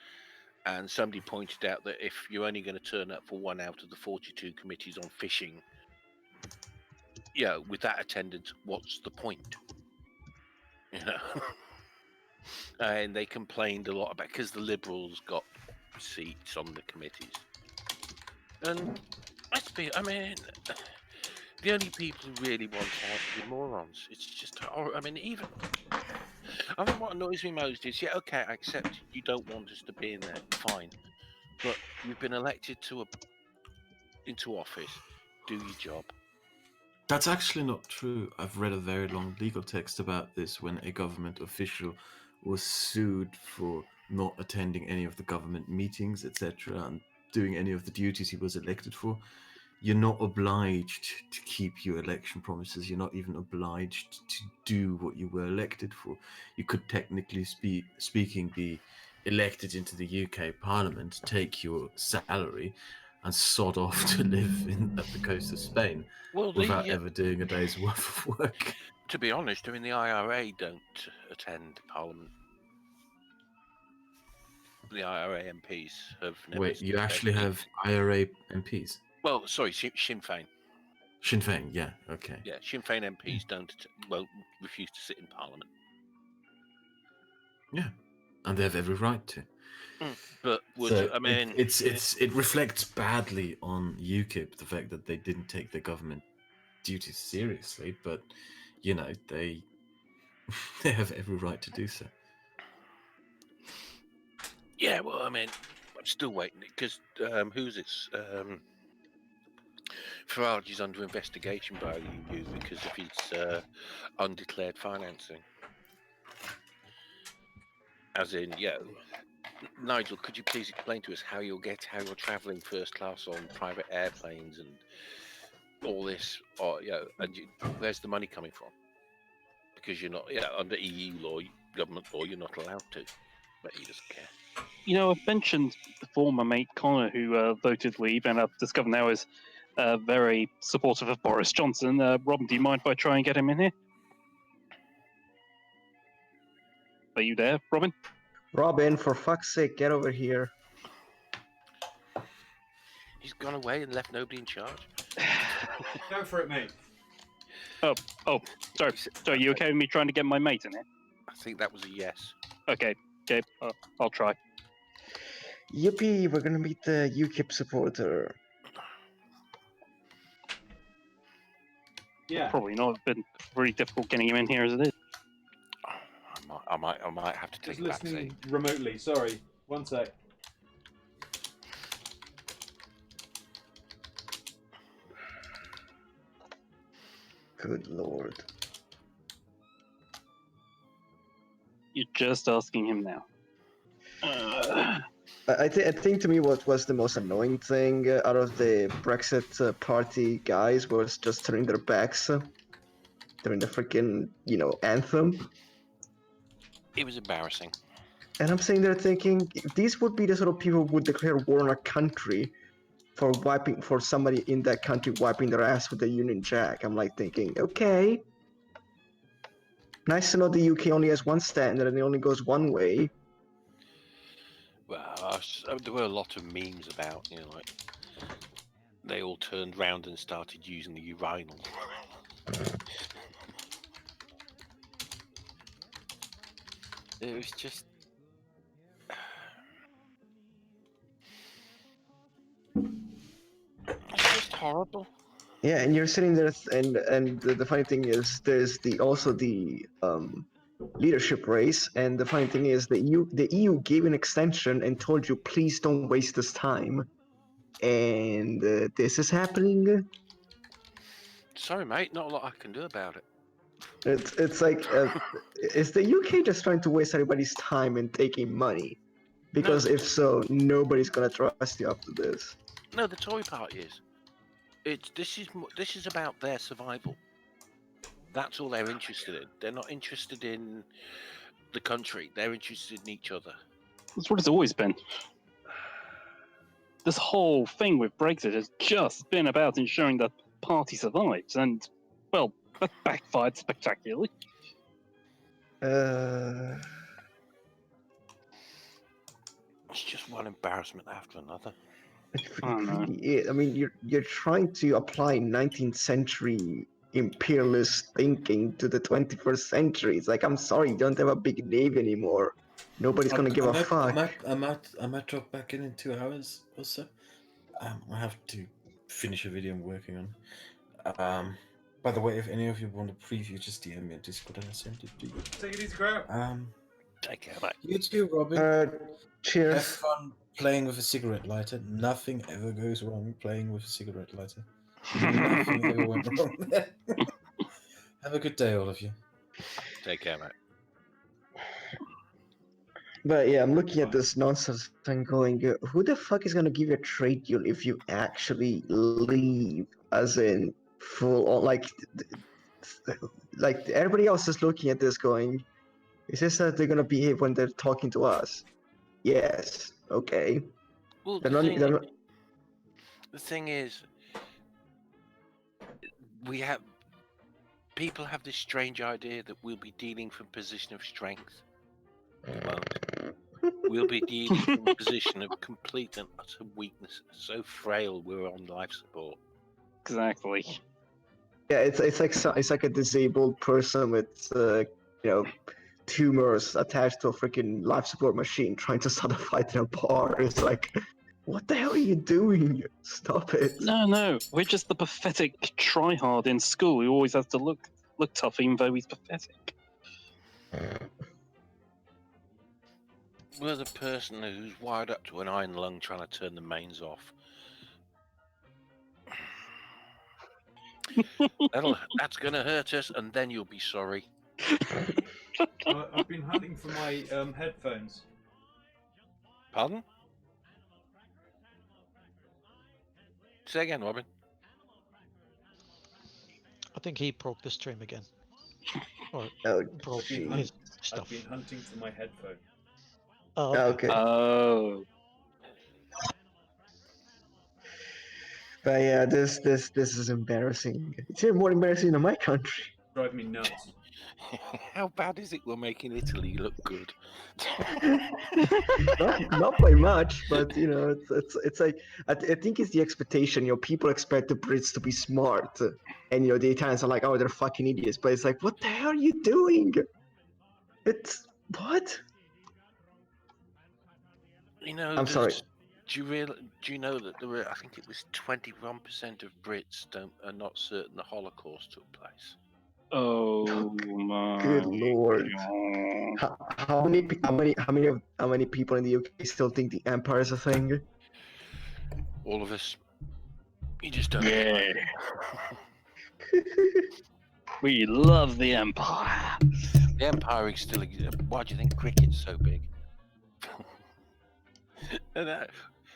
And somebody pointed out that if you're only going to turn up for one out of the 42 committees on fishing, with that attendance, what's the point? You know? And they complained a lot about because the Liberals got seats on the committees. And I mean, the only people who really want out are the morons. It's just, I mean, I think what annoys me most is, okay, I accept you don't want us to be in there, fine. But you've been elected into office, do your job. That's actually not true. I've read a very long legal text about this when a government official was sued for not attending any of the government meetings, etc., and doing any of the duties he was elected for. You're not obliged to keep your election promises. You're not even obliged to do what you were elected for. You could technically speaking be elected into the UK Parliament, take your salary, and sod off to live at the coast of Spain without ever doing a day's worth of work. To be honest, I mean, the IRA don't attend Parliament. The IRA MPs have never... Wait, you actually have IRA MPs? Well, sorry, Sinn Féin. Sinn Féin, yeah, okay. Yeah, Sinn Féin MPs refuse to sit in Parliament. Yeah, and they have every right to. But it reflects badly on UKIP, the fact that they didn't take their government duties seriously, but they have every right to do so. Yeah, well, I mean, I'm still waiting because who's this? Farage is under investigation by the EU because of his undeclared financing. As in, Nigel, could you please explain to us how you're travelling first class on private airplanes and all this, where's the money coming from? Because you're not, under EU law, government law, you're not allowed to, but he doesn't care. I've mentioned the former mate Connor who voted Leave, and I've discovered now is very supportive of Boris Johnson. Robin, do you mind if I try and get him in here? Are you there, Robin? Robin, for fuck's sake, get over here. He's gone away and left nobody in charge. Go for it, mate. Oh, sorry. So you okay with me trying to get my mate in here? I think that was a yes. Okay, I'll try. Yippee, we're gonna meet the UKIP supporter. Yeah. Probably not. It's been pretty difficult getting him in here as it is. I might have to take Just a back listening seat. remotely. Sorry. One sec. Good lord. You're just asking him now. I think to me what was the most annoying thing out of the Brexit party guys was just turning their backs during the freaking, anthem. It was embarrassing. And I'm sitting there thinking, these would be the sort of people who would declare war on a country for somebody in that country wiping their ass with the Union Jack. I'm like thinking, okay. Nice to know the UK only has one standard and it only goes one way. Well, there were a lot of memes about, like they all turned round and started using the urinal. It was just. It's just horrible. Yeah, and you're sitting there, and the funny thing is, there's also the leadership race, and the funny thing is the EU gave an extension and told you please don't waste this time, and this is happening. Sorry, mate, not a lot I can do about it. It's like is the UK just trying to waste everybody's time and taking money? Because if so, nobody's gonna trust you after this. No, the Tory party is. This is about their survival. That's all they're interested in. They're not interested in the country. They're interested in each other. That's what it's always been. This whole thing with Brexit has just been about ensuring the party survives, and, well, that backfired spectacularly. It's just one embarrassment after another. I mean, you're trying to apply 19th century imperialist thinking to the 21st century. It's like, I'm sorry, you don't have a big navy anymore. Nobody's gonna give a fuck. I might drop back in 2 hours or so. I have to finish a video I'm working on. By the way, if any of you want to preview, just DM me on Discord and I'll send it to you. Take it easy, crap. Take care, mate. You too, Robin. Cheers. Have fun playing with a cigarette lighter. Nothing ever goes wrong playing with a cigarette lighter. Nothing ever went wrong there. Have a good day, all of you. Take care, mate. But yeah, I'm looking at this nonsense and going, who the fuck is gonna give you a trade deal if you actually leave? As in, full on, like everybody else is looking at this going, is this that they're gonna behave when they're talking to us? Yes. Okay. Well, They're the thing is, people have this strange idea that we'll be dealing from a position of strength. We won't. We'll be dealing from a position of complete and utter weakness. So frail, we're on life support. Exactly. Yeah, it's like a disabled person with tumors attached to a freaking life support machine trying to start a fight in a bar. It's like, what the hell are you doing? Stop it. No, we're just the pathetic tryhard in school who always has to look tough even though he's pathetic. We're the person who's wired up to an iron lung trying to turn the mains off. That's going to hurt us, and then you'll be sorry. I've been hunting for my headphones. Pardon? Say again, Robin. I think he broke the stream again. Or Oh, broke gee. his I've stuff. been hunting for my headphone. Oh, Okay. Oh. But yeah, this is embarrassing. It's even more embarrassing than my country. Drive me nuts. How bad is it we're making Italy look good? Not by much, but it's like I think it's the expectation. People expect the Brits to be smart, and the Italians are like, oh, they're fucking idiots. But it's like, what the hell are you doing? It's what? I'm sorry. Do you know that there were? I think it was 21% of Brits are not certain the Holocaust took place. Oh my! Good lord! God. How many people in the UK still think the Empire is a thing? All of us. You just don't. Yeah. We love the Empire. The Empire is still. Why do you think cricket's so big? And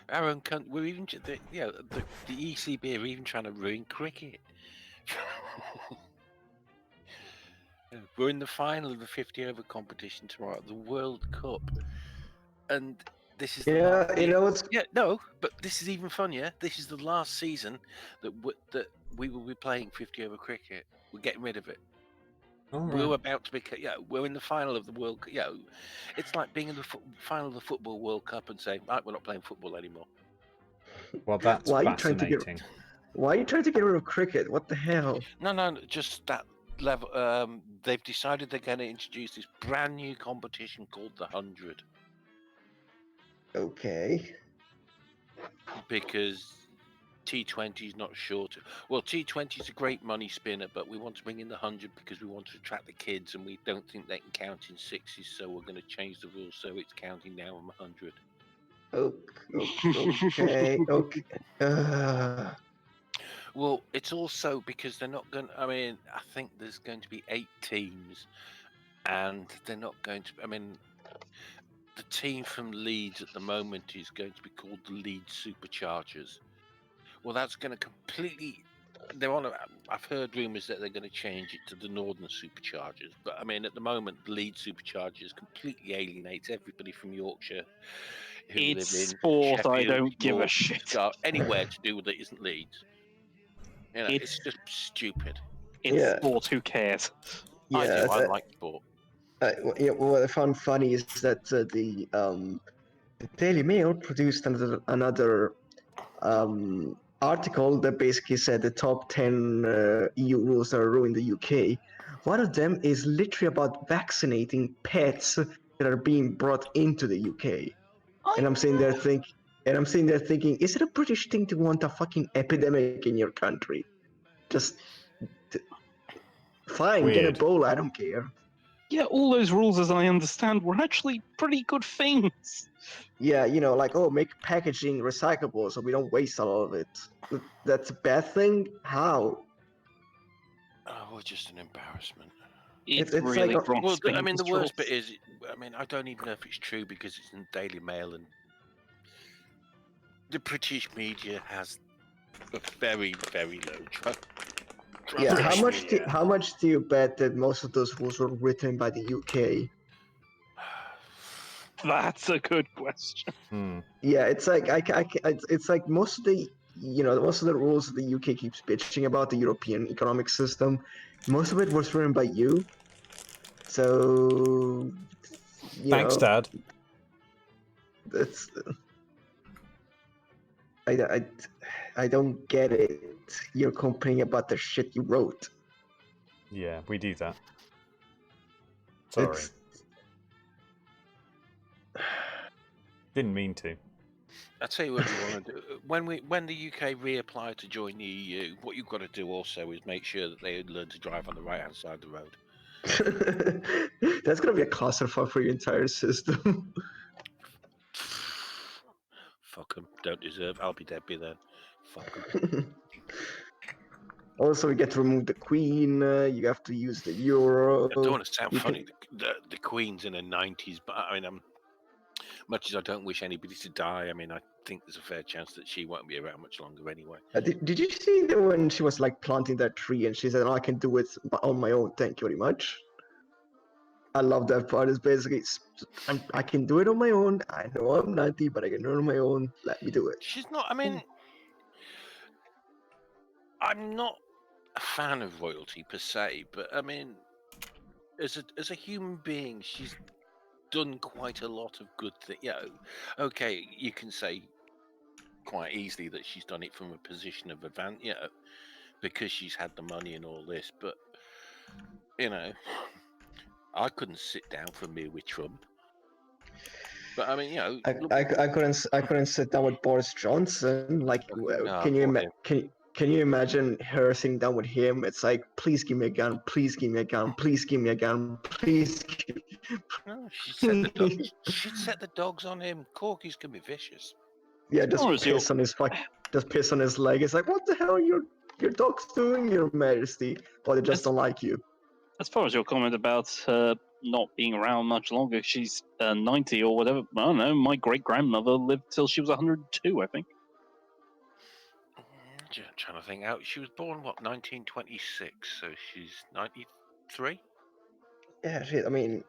our own country, we're even the ECB are even trying to ruin cricket. We're in the final of the 50 over competition tomorrow, the World Cup, and this is but this is even funnier. This is the last season that we will be playing 50 over cricket. We're getting rid of it. We're about to be. We're in the final of the World Cup. It's like being in the final of the Football World Cup and saying, right, we're not playing football anymore. Well, that's fascinating. Why are you trying to get rid of cricket? What the hell? No, just that level. They've decided they're going to introduce this brand new competition called the 100. Okay. Because T20 is not sure to. Well, T20 is a great money spinner, but we want to bring in the 100 because we want to attract the kids, and we don't think they can count in sixes, so we're going to change the rules so it's counting down from 100. Okay. Well, it's also because they're not going. I mean, I think there's going to be 8 teams, and they're not going to. I mean, the team from Leeds at the moment is going to be called the Leeds Superchargers. Well, that's going to completely. I've heard rumours that they're going to change it to the Northern Superchargers, but I mean, at the moment, the Leeds Superchargers completely alienates everybody from Yorkshire who live in sport. Sheffield, I don't give a York, shit. Anywhere to do with it isn't Leeds. It's just stupid. It's sport. Who cares? I do. I like sport. What I found funny is that the Daily Mail produced another article that basically said the top 10 EU rules that are ruining the UK. One of them is literally about vaccinating pets that are being brought into the UK. And I'm sitting there thinking, is it a British thing to want a fucking epidemic in your country? Just fine, Weird. get Ebola, I don't care. Yeah, all those rules, as I understand, were actually pretty good things. Yeah, make packaging recyclable so we don't waste all of it. That's a bad thing? How? Oh, we're just an embarrassment. It's really like, well, I mean, the worst bit is, I mean, I don't even know if it's true because it's in Daily Mail and the British media has a very, very low trust. Yeah, how much do you bet that most of those rules were written by the UK? That's a good question. Yeah, it's like it's like most of the rules that the UK keeps bitching about, the European economic system, most of it was written by you. So Thanks, Dad. That's I don't get it. You're complaining about the shit you wrote. Yeah, we do that. Sorry. Didn't mean to. I'll tell you what you want to do. When the UK reapply to join the EU, what you've got to do also is make sure that they learn to drive on the right-hand side of the road. That's going to be a clusterfuck for your entire system. Fuck them. Don't deserve. I'll be Debbie then. Fuck them. Also, you get to remove the Queen. You have to use the Euro. I don't want to sound funny. The Queen's in her 90s, but I mean, much as I don't wish anybody to die, I mean, I think there's a fair chance that she won't be around much longer anyway. Did you see that when she was like planting that tree and she said, "Oh, I can do it on my own. Thank you very much." I love that part. It's basically, I can do it on my own. I know I'm 90, but I can do it on my own. Let me do it. She's not. I mean, I'm not a fan of royalty per se, but I mean, as a human being, she's done quite a lot of good things. Okay, you can say quite easily that she's done it from a position of advantage, because she's had the money and all this. But I couldn't sit down for a meal with Trump. But I mean, I couldn't sit down with Boris Johnson. Like, can you imagine her sitting down with him? It's like, please give me a gun, please give me a gun, please give me a gun, please. No, she'd set the dogs on him. Corgis can be vicious. Yeah, just piss on his leg. It's like, what the hell are your dogs doing, Your Majesty? Or they just don't like you. As far as your comment about her not being around much longer, she's 90 or whatever. I don't know. My great grandmother lived till she was 102, I think. I'm trying to think out. She was born 1926, so she's 93. Yeah, I mean,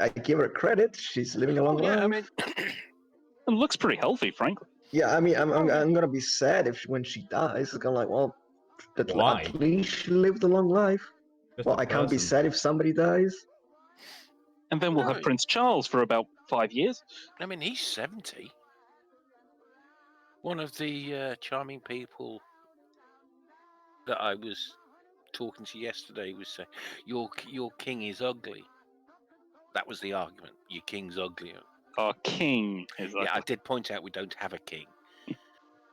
I give her credit. She's living a long life. I mean, it looks pretty healthy, frankly. Yeah, I mean, I'm gonna be sad when she dies. It's kind of like, well, at least she lived a long life. I can't be sad if somebody dies. And then we'll have Prince Charles for about 5 years. I mean, he's 70. One of the charming people that I was talking to yesterday was saying, your king is ugly. That was the argument. Your king's ugly. Our king is ugly. Yeah, I did point out we don't have a king.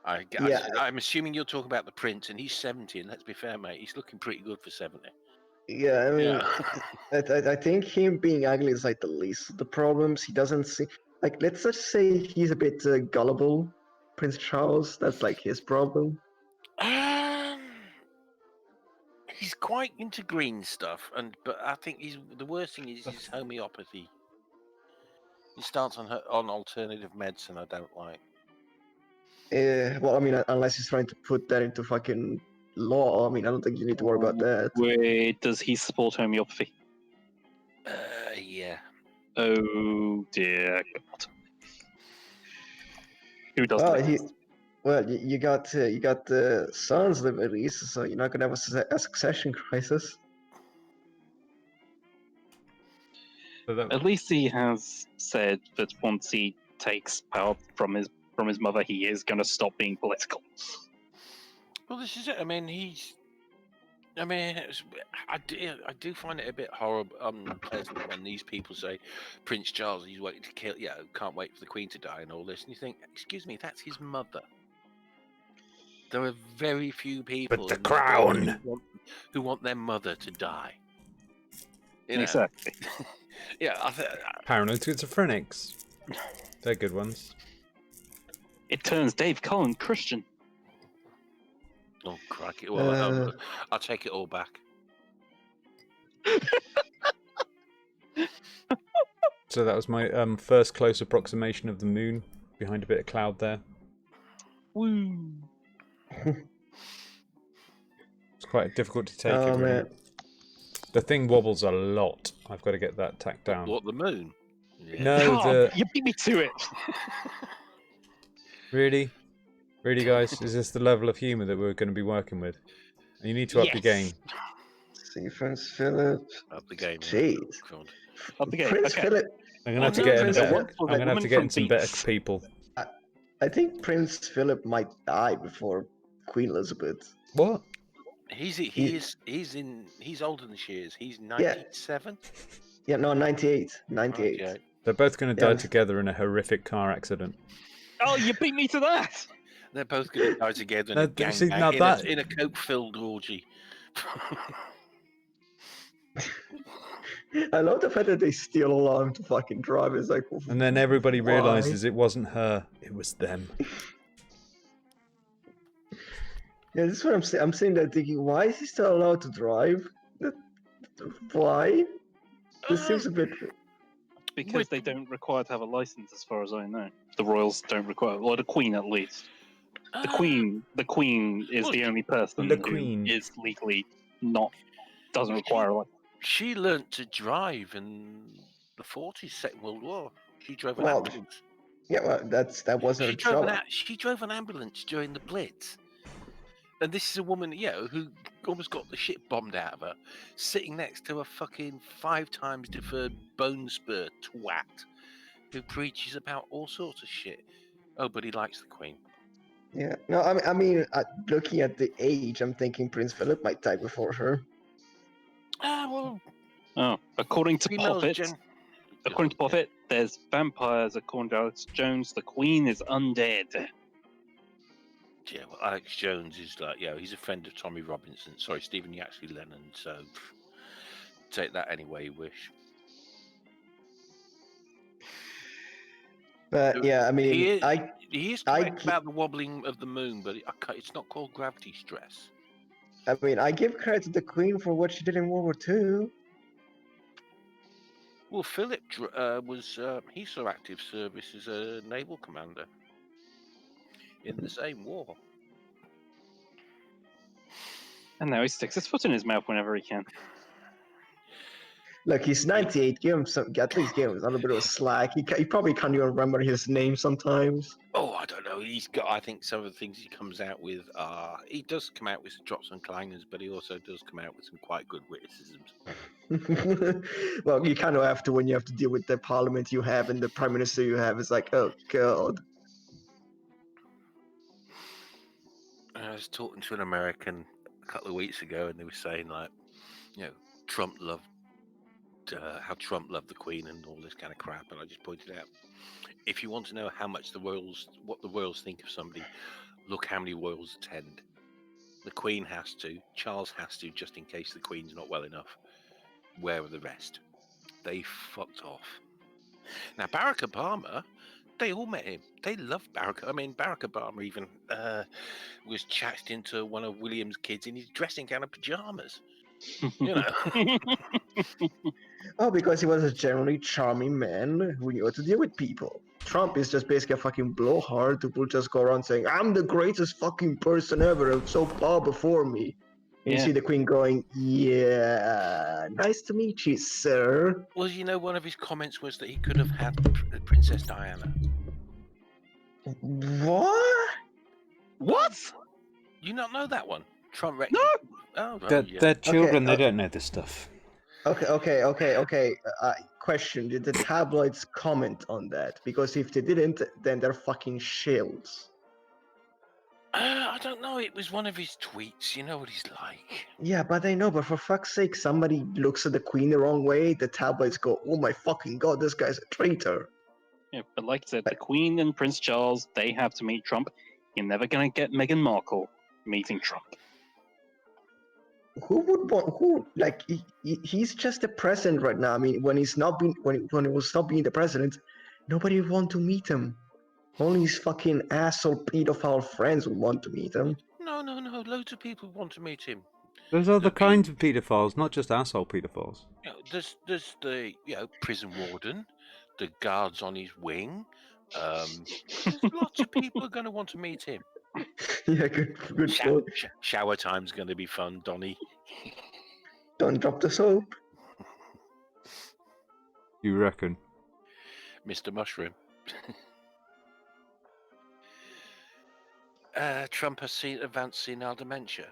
I'm assuming you're talking about the prince, and he's 70, and let's be fair, mate, he's looking pretty good for 70. Yeah, I mean, I think him being ugly is like the least of the problems. He doesn't see, like, let's just say he's a bit gullible, Prince Charles. That's like his problem. He's quite into green stuff, but I think the worst thing is his homeopathy. He starts on alternative medicine. I don't like. Well, I mean, unless he's trying to put that into fucking law. I mean, I don't think you need to worry about that. Wait, does he support homeopathy? Yeah. Oh dear God. Who doesn't? Well, you got the sons of at least, so you're not gonna have a succession crisis. At least he has said that once he takes power from his mother, he is going to stop being political. Well, this is it. I mean, I do find it a bit horrible, unpleasant when these people say Prince Charles, he's waiting to kill. Can't wait for the Queen to die and all this. And you think, excuse me, that's his mother. There are very few people with the crown who want their mother to die. Exactly. Yeah. Paranoid schizophrenics. They're good ones. It turns Dave Cullen Christian. Oh, crikey. Well, I'll take it all back. So that was my first close approximation of the moon behind a bit of cloud there. Woo. It's quite difficult to take it, really. Man. The thing wobbles a lot. I've got to get that tacked down. What, the moon? Yeah. No, you beat me to it. Really? Really, guys? Is this the level of humour that we're going to be working with? You need to up your game. See, Prince Philip. Up the game. Jeez. Up the game. Prince Philip. I'm going to have to get in better. I'm going to have to get in some better people. I think Prince Philip might die before Queen Elizabeth. What? He's older than she is. He's 97. Yeah, no, 98. 98. Okay. They're both going to die together in a horrific car accident. Oh, you beat me to that! They're both going to die together in a gangbang, in a coke-filled orgy. I love the fact that they steal alarm to fucking drive. It's like, and then everybody realizes it wasn't her; it was them. Yeah, this is what I'm saying. I'm sitting there thinking, why is he still allowed to drive? Why? This seems a bit. Because they don't require to have a license, as far as I know. The royals don't require, or the Queen at least. The Queen is the only person who is legally doesn't require a license. She learnt to drive in the 40s, Second World War. She drove an ambulance. Yeah, well, that wasn't her job. She drove an ambulance during the Blitz. And this is a woman, who almost got the shit bombed out of her, sitting next to a fucking 5 times deferred bone spur twat who preaches about all sorts of shit. Oh, but he likes the Queen. Yeah. No, I mean, looking at the age, I'm thinking Prince Philip might die before her. Well. Oh, according to Poppet, there's vampires. According to Alex Jones, the Queen is undead. Yeah, well, Alex Jones is like, he's a friend of Tommy Robinson. Sorry, Stephen, you actually Lennon, so take that any way you wish. But yeah, I mean, he is correct about the wobbling of the moon, but it's not called gravity stress. I mean, I give credit to the Queen for what she did in World War II. Well, Philip he saw active service as a naval commander in the same war. And now he sticks his foot in his mouth whenever he can. Look, he's 98. At least give him a little bit of a slack. He probably can't even remember his name sometimes. Oh, I don't know. I think some of the things he comes out with are... He does come out with some drops and clangers, but he also does come out with some quite good witticisms. Well, you kind of have to when you have to deal with the parliament you have and the prime minister you have. It's like, oh, God. I was talking to an American a couple of weeks ago, and they were saying, like, Trump loved... how Trump loved the Queen and all this kind of crap, and I just pointed out, if you want to know how much what the royals think of somebody, look how many royals attend. The Queen has to, Charles has to, just in case the Queen's not well enough. Where are the rest? They fucked off. Now, Barack Obama, they all met him. They loved Barack. I mean, Barack Obama even was chatted into one of William's kids in his dressing gown and pajamas. Oh, because he was a generally charming man who knew how to deal with people. Trump is just basically a fucking blowhard who will just go around saying, I'm the greatest fucking person ever, and so far before me. And you see the Queen going, yeah, nice to meet you, sir. Well, one of his comments was that he could have had Princess Diana. What? What? You not know that one? Trump No! Oh, They're children, they don't know this stuff. Okay. Question, did the tabloids comment on that? Because if they didn't, then they're fucking shills. I don't know. It was one of his tweets. You know what he's like. Yeah, but I know. But for fuck's sake, somebody looks at the Queen the wrong way. The tabloids go, "Oh my fucking god, this guy's a traitor." Yeah, but like I said, the Queen and Prince Charles, they have to meet Trump. You're never gonna get Meghan Markle meeting Trump. Who would want? Who like? He's just the president right now. I mean, when he's not being when he will stop being the president, nobody would want to meet him. Only his fucking asshole pedophile friends would want to meet him. No. Loads of people want to meet him. There's other kinds of paedophiles, not just asshole paedophiles. There's the prison warden, the guards on his wing. There's lots of people are going to want to meet him. Yeah, good. Shower time's going to be fun, Donny. Don't drop the soap. You reckon? Mr. Mushroom. Trump has seen advanced senile dementia.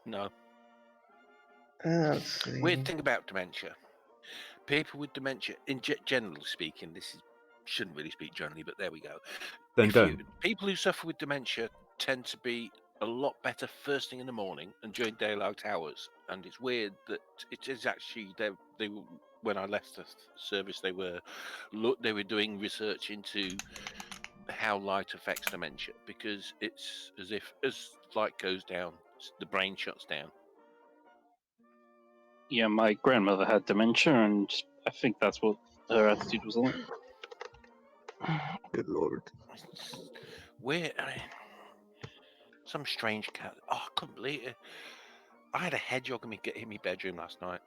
No. Weird thing about dementia. People with dementia, generally speaking, shouldn't really speak generally, but there we go. Then don't. People who suffer with dementia tend to be a lot better first thing in the morning and during daylight hours. And it's weird that it is actually they when I left the service, they were doing research into how light affects dementia, because it's as if as light goes down, the brain shuts down. Yeah, my grandmother had dementia, and I think that's what her attitude was like. Good lord. Weird. Some strange cat. Oh, I couldn't believe it. I had a hedgehog in my bedroom last night.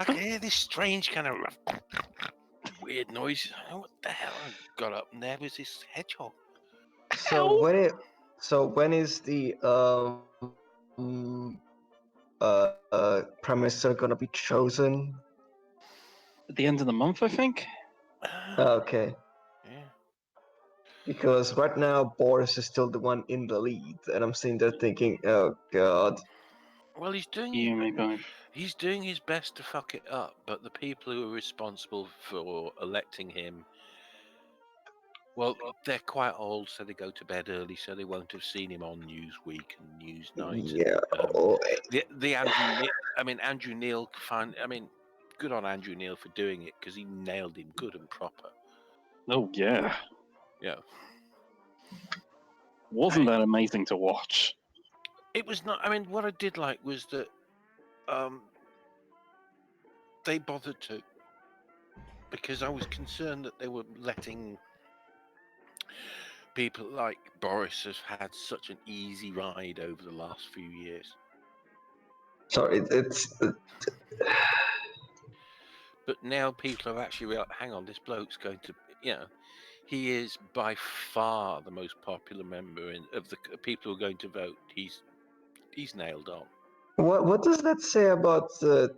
I could hear this strange kind of weird noise. What the hell? I got up and there was this hedgehog. So when is the prime minister gonna be chosen? At the end of the month, I think. Okay. Yeah. Because right now Boris is still the one in the lead, and I'm sitting there thinking, oh god. Well, he's doing his best to fuck it up, but the people who are responsible for electing him, well, they're quite old, so they go to bed early, so they won't have seen him on Newsweek and Newsnight. Yeah. The Andrew Neil. Good on Andrew Neil for doing it because he nailed him good and proper. Oh yeah. Yeah. Wasn't that amazing to watch? It was not. I mean, what I did like was that they bothered to, because I was concerned that they were letting people like Boris have had such an easy ride over the last few years. Sorry, But now people are actually realizing, hang on, this bloke's going to, he is by far the most popular member of the people who are going to vote. He's nailed on. What does that say about the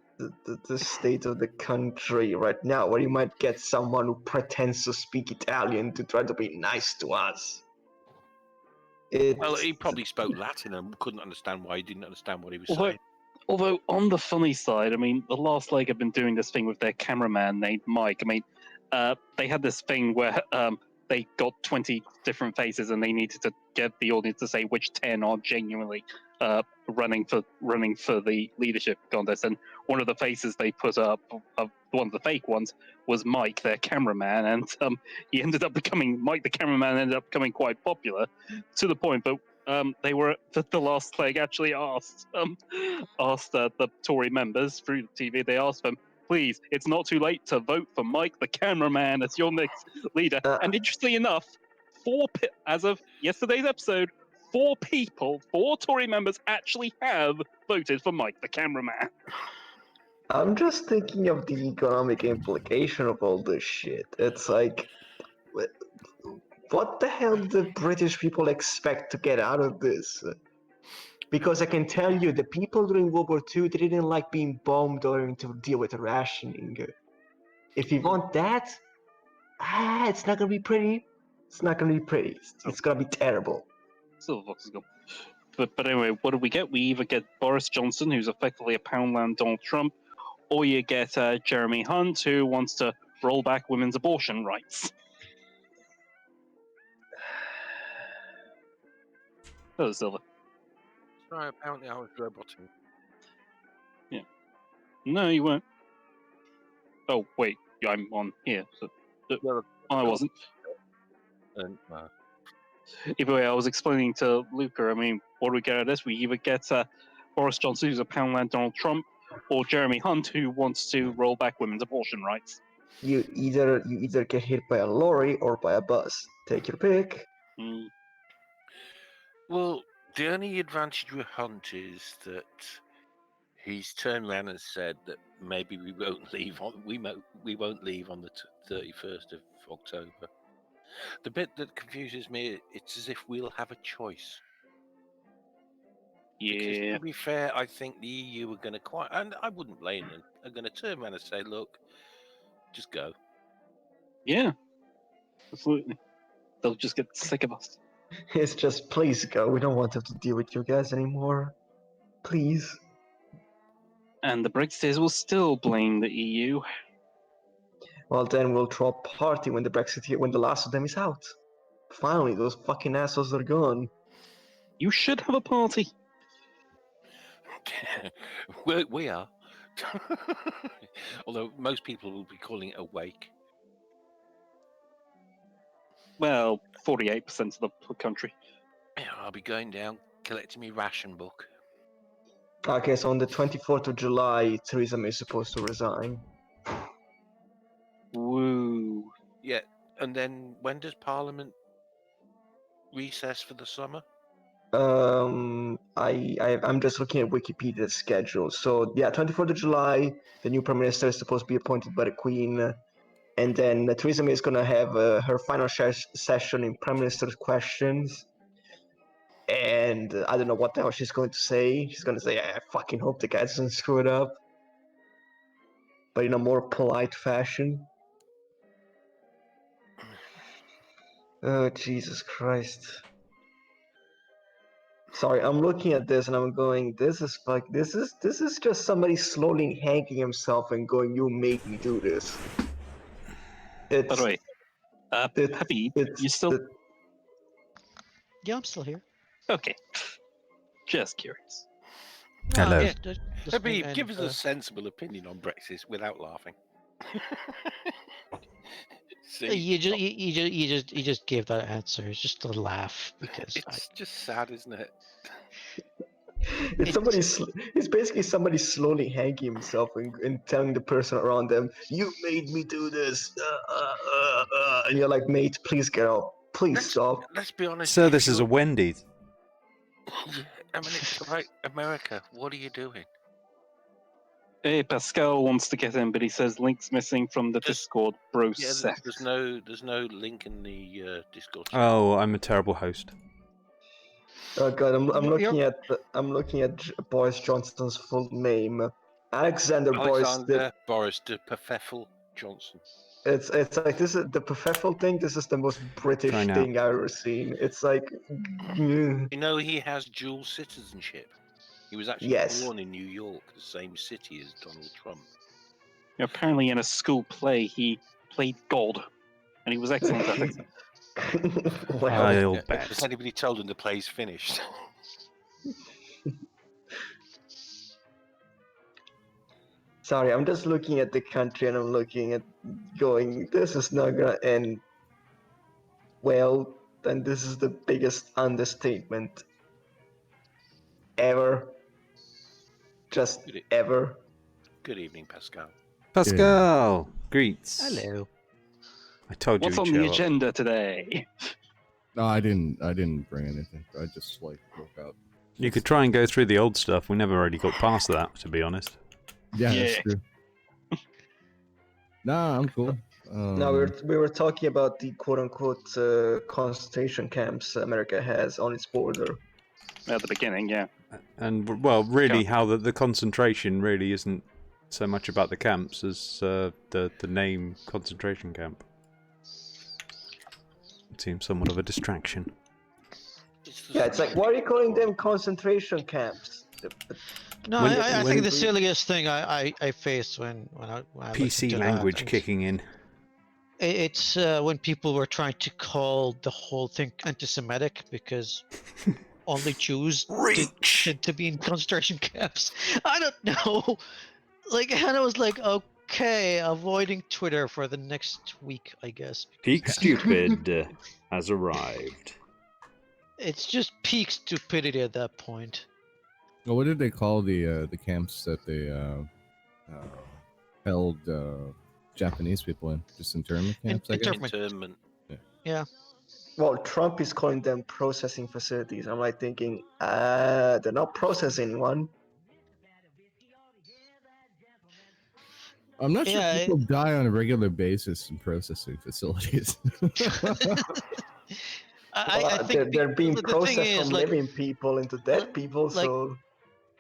state of the country right now, where you might get someone who pretends to speak Italian to try to be nice to us? Well, he probably spoke Latin and couldn't understand why he didn't understand what he was saying. Although, on the funny side, I mean, the Last Leg have been doing this thing with their cameraman named Mike. I mean, they had this thing where they got 20 different faces and they needed to get the audience to say which 10 are genuinely running for the leadership contest. And one of the faces they put up, one of the fake ones, was Mike, their cameraman, and he ended up becoming Mike, the cameraman, ended up becoming quite popular to the point that they were the Last Leg actually asked the Tory members through TV. They asked them, please, it's not too late to vote for Mike, the cameraman, as your next leader. And interestingly enough, as of yesterday's episode, 4 Tory members actually have voted for Mike, the cameraman. I'm just thinking of the economic implication of all this shit. It's like, what the hell do British people expect to get out of this? Because I can tell you, the people during World War II, they didn't like being bombed or having to deal with rationing. If you want that, it's not gonna be pretty. It's not gonna be pretty. It's gonna be terrible. Silverfox is gone. But anyway, what do we get? We either get Boris Johnson, who's effectively a Poundland Donald Trump, or you get Jeremy Hunt, who wants to roll back women's abortion rights. Oh, Silver. Sorry, apparently I was roboting. Yeah. No, you weren't. Oh, wait. I'm on here. So, I wasn't. Either way, I was explaining to Luca, I mean, what do we get out of this? We either get Boris Johnson, who's a Poundland Donald Trump, or Jeremy Hunt, who wants to roll back women's abortion rights. You either get hit by a lorry or by a bus. Take your pick. Well, the only advantage with Hunt is that he's turned around and said that maybe we won't leave on the 31st of October. The bit that confuses me, it's as if we'll have a choice. Yeah. Because to be fair, I think the EU are going to and I wouldn't blame them, are going to turn around and say, look, just go. Yeah, absolutely. They'll just get sick of us. It's just, please go. We don't want to have to deal with you guys anymore. Please. And the Brexiteers will still blame the EU. Well, then we'll throw a party when the last of them is out. Finally, those fucking assholes are gone. You should have a party. we are. Although most people will be calling it a wake. Well, 48% of the country. Yeah, I'll be going down, collecting my ration book. Okay, so on the 24th of July, Theresa May is supposed to resign. Woo. Yeah, and then when does Parliament recess for the summer? I'm just looking at Wikipedia's schedule. So yeah, 24th of July, the new Prime Minister is supposed to be appointed by the Queen. And then Theresa May is going to have her final session in Prime Minister's questions. And I don't know what the hell she's going to say. She's going to say, I fucking hope the guy doesn't screw it up. But in a more polite fashion. Oh, Jesus Christ. Sorry, I'm looking at this and I'm going, this is just somebody slowly hanging himself and going, you made me do this. By It's, the way, Habib, you still... Yeah, I'm still here. Okay. Just curious. Hello. Yeah, Habib, give us a sensible opinion on Brexit without laughing. See, you just gave that answer. It's just a laugh because it's just sad, isn't it? It's basically somebody slowly hanging himself and telling the person around them, you made me do this. And you're like, mate, please get out. Please stop. Let's be honest. So this is a Wendy's. I mean, it's like America. What are you doing? Hey, Pascal wants to get in, but he says links missing from the Discord, bro. Yeah, there's no link in the Discord. Oh, I'm a terrible host. Oh god, I'm looking at Boris Johnson's full name. Alexander Boris de Pfeffel Johnson. It's like this is the Pfeffel thing. This is the most British thing I've ever seen. It's like, you know, he has dual citizenship. He was actually born in New York, the same city as Donald Trump. Apparently, in a school play, he played God, and he was excellent at it. I'll bet. Has anybody told him the play's finished? Sorry, I'm just looking at the country and I'm looking at going, this is not gonna end well, then this is the biggest understatement ever. Just ever. Good evening, Pascal. Pascal, greets. Hello. I told you. What's on the agenda today? No, I didn't bring anything. I just woke up. You could try and go through the old stuff. We never really got past that, to be honest. Yeah, that's true. Nah, I'm cool. No, we were talking about the quote-unquote concentration camps America has on its border. At the beginning, yeah. And, well, really how the concentration really isn't so much about the camps as the name concentration camp. It seems somewhat of a distraction. Yeah, it's like, why are you calling them concentration camps? No, I think the silliest thing I faced when I PC language kicking in. It's when people were trying to call the whole thing anti-Semitic because only Jews tend to be in concentration camps. I don't know. Like, and I was like, okay, avoiding Twitter for the next week, I guess. Peak Stupid has arrived. It's just peak stupidity at that point. Well, what did they call the camps that they held Japanese people in? Just internment camps, I guess? Internment. Yeah. Well, Trump is calling them processing facilities. I'm like thinking, they're not processing anyone. I'm not sure people die on a regular basis in processing facilities. I think they're being processed from living people into dead people, so...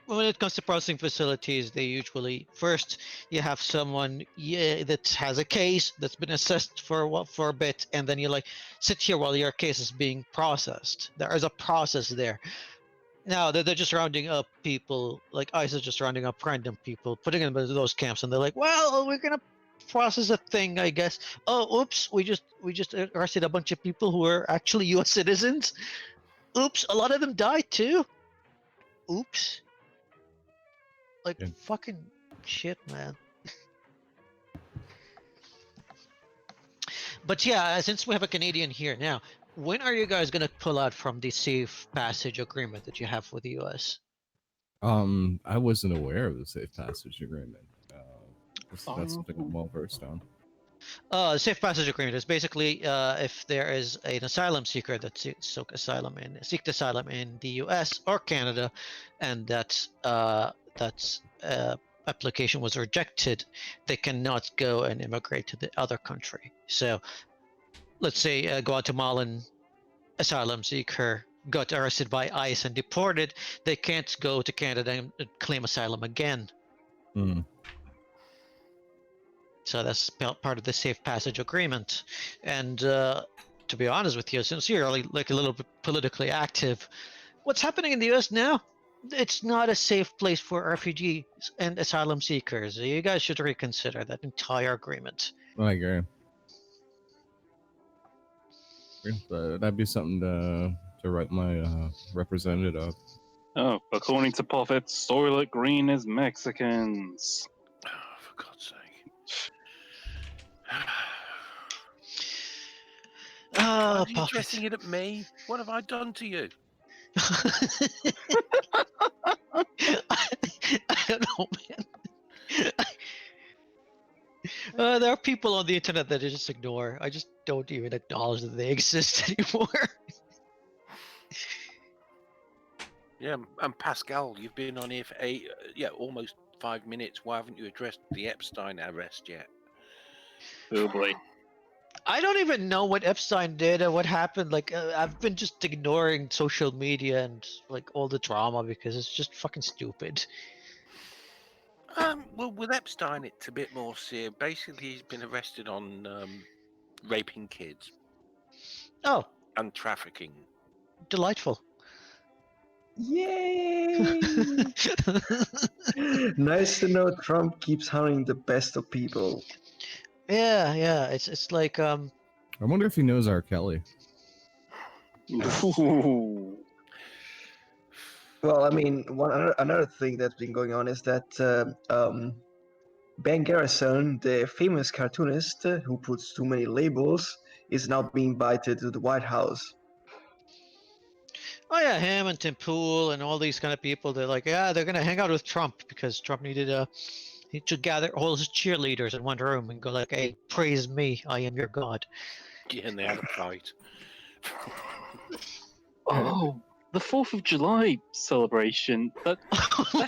When it comes to processing facilities, they usually first you have someone that has a case that's been assessed for a bit, and then you like sit here while your case is being processed. There is a process there. Now they're just rounding up people, like ICE is just rounding up random people, putting them into those camps, and they're like, "Well, we're gonna process a thing, I guess." Oh, oops, we just arrested a bunch of people who were actually U.S. citizens. Oops, a lot of them died too. Oops. Like, fucking shit, man. But yeah, since we have a Canadian here now, when are you guys gonna pull out from the safe passage agreement that you have with the U.S.? I wasn't aware of the safe passage agreement. That's something I'm well versed on. The safe passage agreement is basically if there is an asylum seeker that seeks asylum in the U.S. or Canada, and that's application was rejected, they cannot go and immigrate to the other country. So, let's say a Guatemalan asylum seeker got arrested by ICE and deported, they can't go to Canada and claim asylum again. So that's part of the safe passage agreement. And to be honest with you, since you're like a little bit politically active, what's happening in the U.S. now? It's not a safe place for refugees and asylum seekers. You guys should reconsider that entire agreement. I agree. That'd be something to write my representative. Oh, according to Prophet, Soylent Green is Mexicans. Oh, for God's sake. Why are you dressing it at me? What have I done to you? I don't know, man. There are people on the internet that I just ignore. I just don't even acknowledge that they exist anymore. Yeah, and Pascal, you've been on here for almost 5 minutes. Why haven't you addressed the Epstein arrest yet? Oh boy. I don't even know what Epstein did or what happened. Like, I've been just ignoring social media and like all the drama because it's just fucking stupid. Well, with Epstein, it's a bit more serious. Basically, he's been arrested on raping kids. Oh. And trafficking. Delightful. Yay! Nice to know Trump keeps hiring the best of people. Yeah. It's like I wonder if he knows R. Kelly. Well, I mean, another thing that's been going on is that Ben Garrison, the famous cartoonist who puts too many labels, is now being invited to the White House. Oh yeah, him and Tim Pool and all these kind of people. They're like, they're gonna hang out with Trump because Trump needed he should gather all his cheerleaders in one room and go like, "Hey, praise me, I am your god." Yeah, and they had a fight. Oh, the 4th of July celebration. That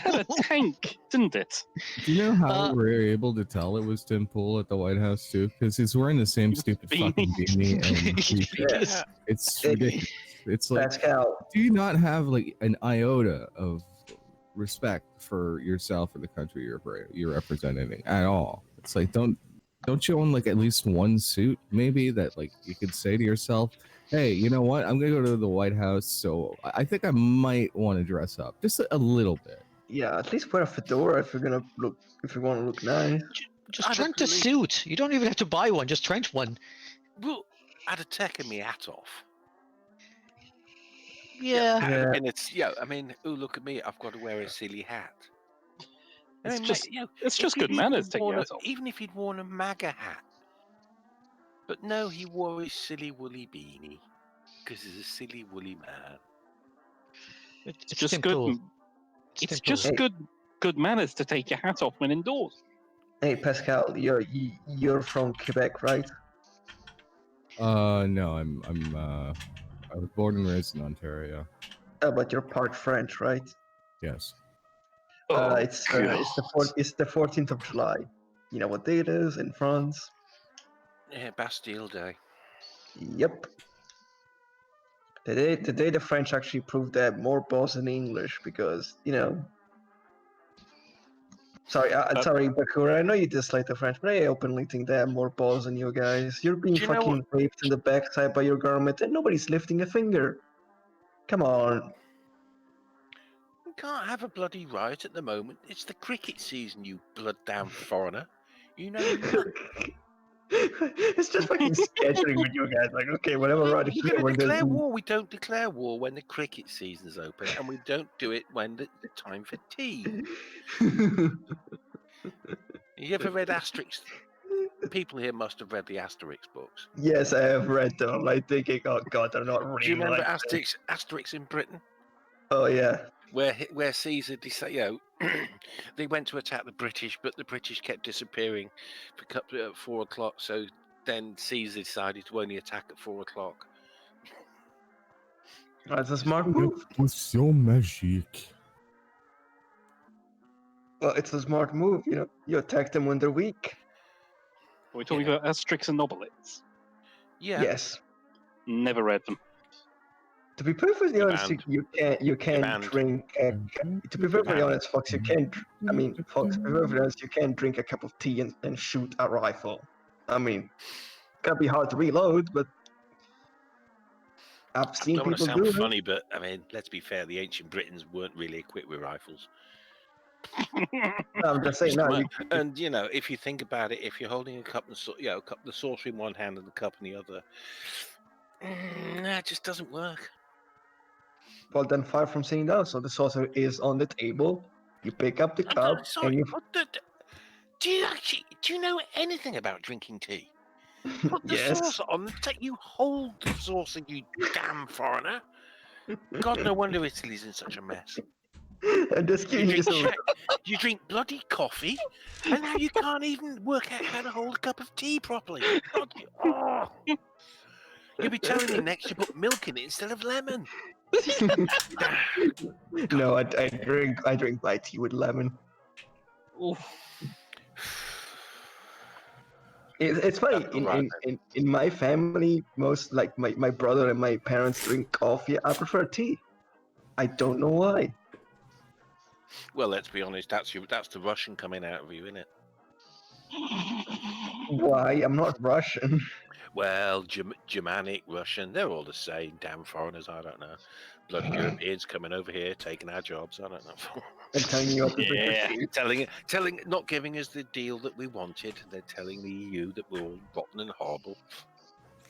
had a tank, didn't it? Do you know how we were able to tell it was Tim Pool at the White House too? Because he's wearing the same stupid fucking beanie, and it's ridiculous. It's like, Pascal, do you not have like an iota of respect for yourself or the country you're representing at all? It's like, don't you own like at least one suit maybe that like you could say to yourself, hey, you know what, I'm gonna go to the White House, so I think I might want to dress up just a little bit. Yeah, at least wear a fedora if you want to look nice. Just rent a suit. You don't even have to buy one, just rent one. Well, I'd have taken my hat off. Yeah. And it's I mean, oh, look at me, I've got to wear a silly hat. It's just good manners to take your hat off. Even if he'd worn a MAGA hat. But no, he wore his silly woolly beanie because he's a silly woolly man. It's just good. It's just good manners to take your hat off when indoors. Hey Pascal, you're from Quebec, right? No, I was born and raised in Ontario. But you're part French, right? Yes. It's the 14th of July. You know what day it is in France? Yeah, Bastille Day. Yep. The day the French actually proved they have more balls than English, because Sorry, Bakura, I know you dislike the French, but I openly think they have more balls than you guys. You're being fucking raped in the backside by your government, and nobody's lifting a finger. Come on. We can't have a bloody riot at the moment. It's the cricket season, you blood-down foreigner. You know. It's just fucking scheduling with you guys. Like, okay, whatever. Right here, we declare war. We don't declare war when the cricket season's open, and we don't do it when the time for tea. You ever read Asterix? People here must have read the Asterix books. Yes, I have read them. I'm like thinking, oh god, they're not reading. Do you remember like Asterix in Britain? Oh yeah. Where Caesar, they went to attack the British, but the British kept disappearing at 4 o'clock. So then Caesar decided to only attack at 4 o'clock. That's a smart move. With so magic. Well, it's a smart move. You attack them when they're weak. Are we talking about Asterix and Obelix? Yeah. Yes. Never read them. To be perfectly honest, you can't drink. To be perfectly honest, Fox, you can't. I mean, Fox, to be perfectly honest, you can't drink a cup of tea and shoot a rifle. I mean, it's gonna be hard to reload, but I've seen I don't want to people sound do funny, but I mean, let's be fair. The ancient Britons weren't really equipped with rifles. No, I'm just saying. Just No, weren't. And you know, if you think about it, if you're holding a cup and the saucer in one hand and the cup in the other, nah, it just doesn't work. well, then far from sitting down. So the saucer is on the table. You pick up the cup Sorry, and you. do you know anything about drinking tea? Put the Yes. saucer on. You hold the saucer, you damn foreigner. God, no wonder Italy's in such a mess. I'm just You giving you drink, some. you drink bloody coffee, and now you can't even work out how to hold a cup of tea properly. God, you'll be telling me next you put milk in it instead of lemon. No, I drink my tea with lemon. It's funny. In my family, most like my brother and my parents drink coffee. I prefer tea. I don't know why. Well, let's be honest. That's the Russian coming out of you, isn't it? Why? I'm not Russian. Well, Germanic, Russian, they're all the same. Damn foreigners, I don't know. Bloody Europeans coming over here, taking our jobs, I don't know. And telling you what to Yeah, telling, not giving us the deal that we wanted. They're telling the EU that we're all rotten and horrible.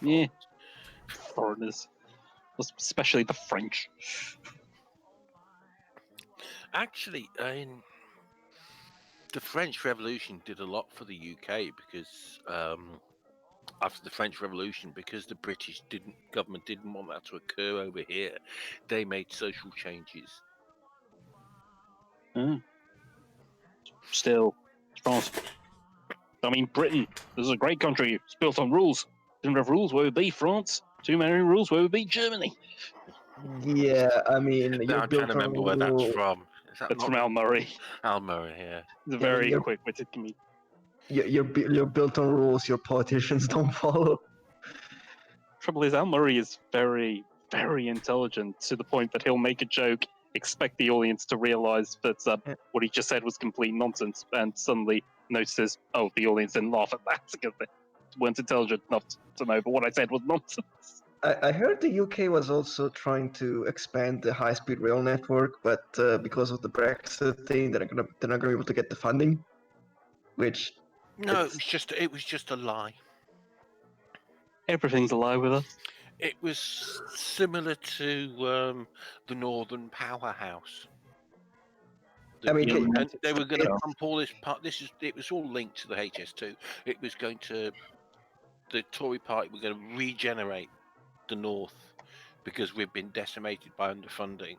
Yeah, foreigners, especially the French. Actually, the French Revolution did a lot for the UK because after the French Revolution, because the British government didn't want that to occur over here, they made social changes. Still, France. I mean, Britain. This is a great country. It's built on rules. Didn't have rules. Where would be France? Too many rules. Where would be Germany? Yeah, I mean, Now I'm trying to remember where that's from. That's from Al Murray. Al Murray, yeah. He's a very quick-witted comedian. You're built on rules your politicians don't follow. Trouble is, Al Murray is very, very intelligent to the point that he'll make a joke, expect the audience to realize that what he just said was complete nonsense, and suddenly notices, oh, the audience didn't laugh at that because they weren't intelligent enough to know, but what I said was nonsense. I heard the UK was also trying to expand the high-speed rail network, but because of the Brexit thing, they're not gonna be able to get the funding. Which no, it was just a lie. Everything's a lie with us. It was similar to the Northern Powerhouse. They were going to pump all this part. It was all linked to the HS2. It was going to the Tory party were going to regenerate the North because we've been decimated by underfunding.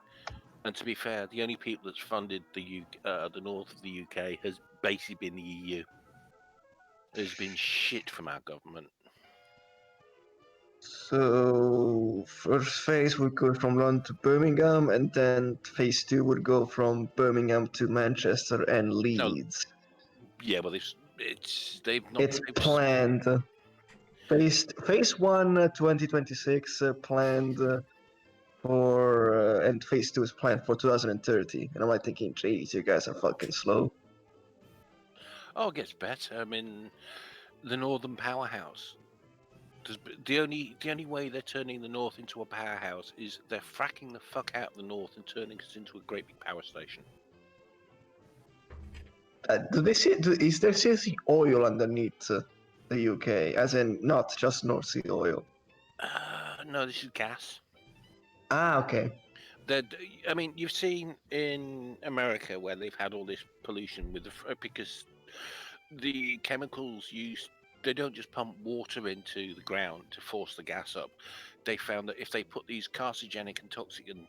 And to be fair, the only people that's funded the North of the UK has basically been the EU. There's been shit from our government. So first phase would go from London to Birmingham, and then phase 2 would go from Birmingham to Manchester and Leeds. No. Yeah, well, it's planned. Phase 1, 2026, planned for, and phase 2 is planned for 2030. And I'm like thinking, geez, you guys are fucking slow. Oh, it gets better. I mean, the Northern Powerhouse. The only way they're turning the North into a powerhouse is they're fracking the fuck out of the North and turning us into a great big power station. Is there seriously oil underneath the UK, as in not just North Sea oil? No, this is gas. Ah, okay. I mean, you've seen in America where they've had all this pollution with because the chemicals used. They don't just pump water into the ground to force the gas up. They found that if they put these carcinogenic and toxic and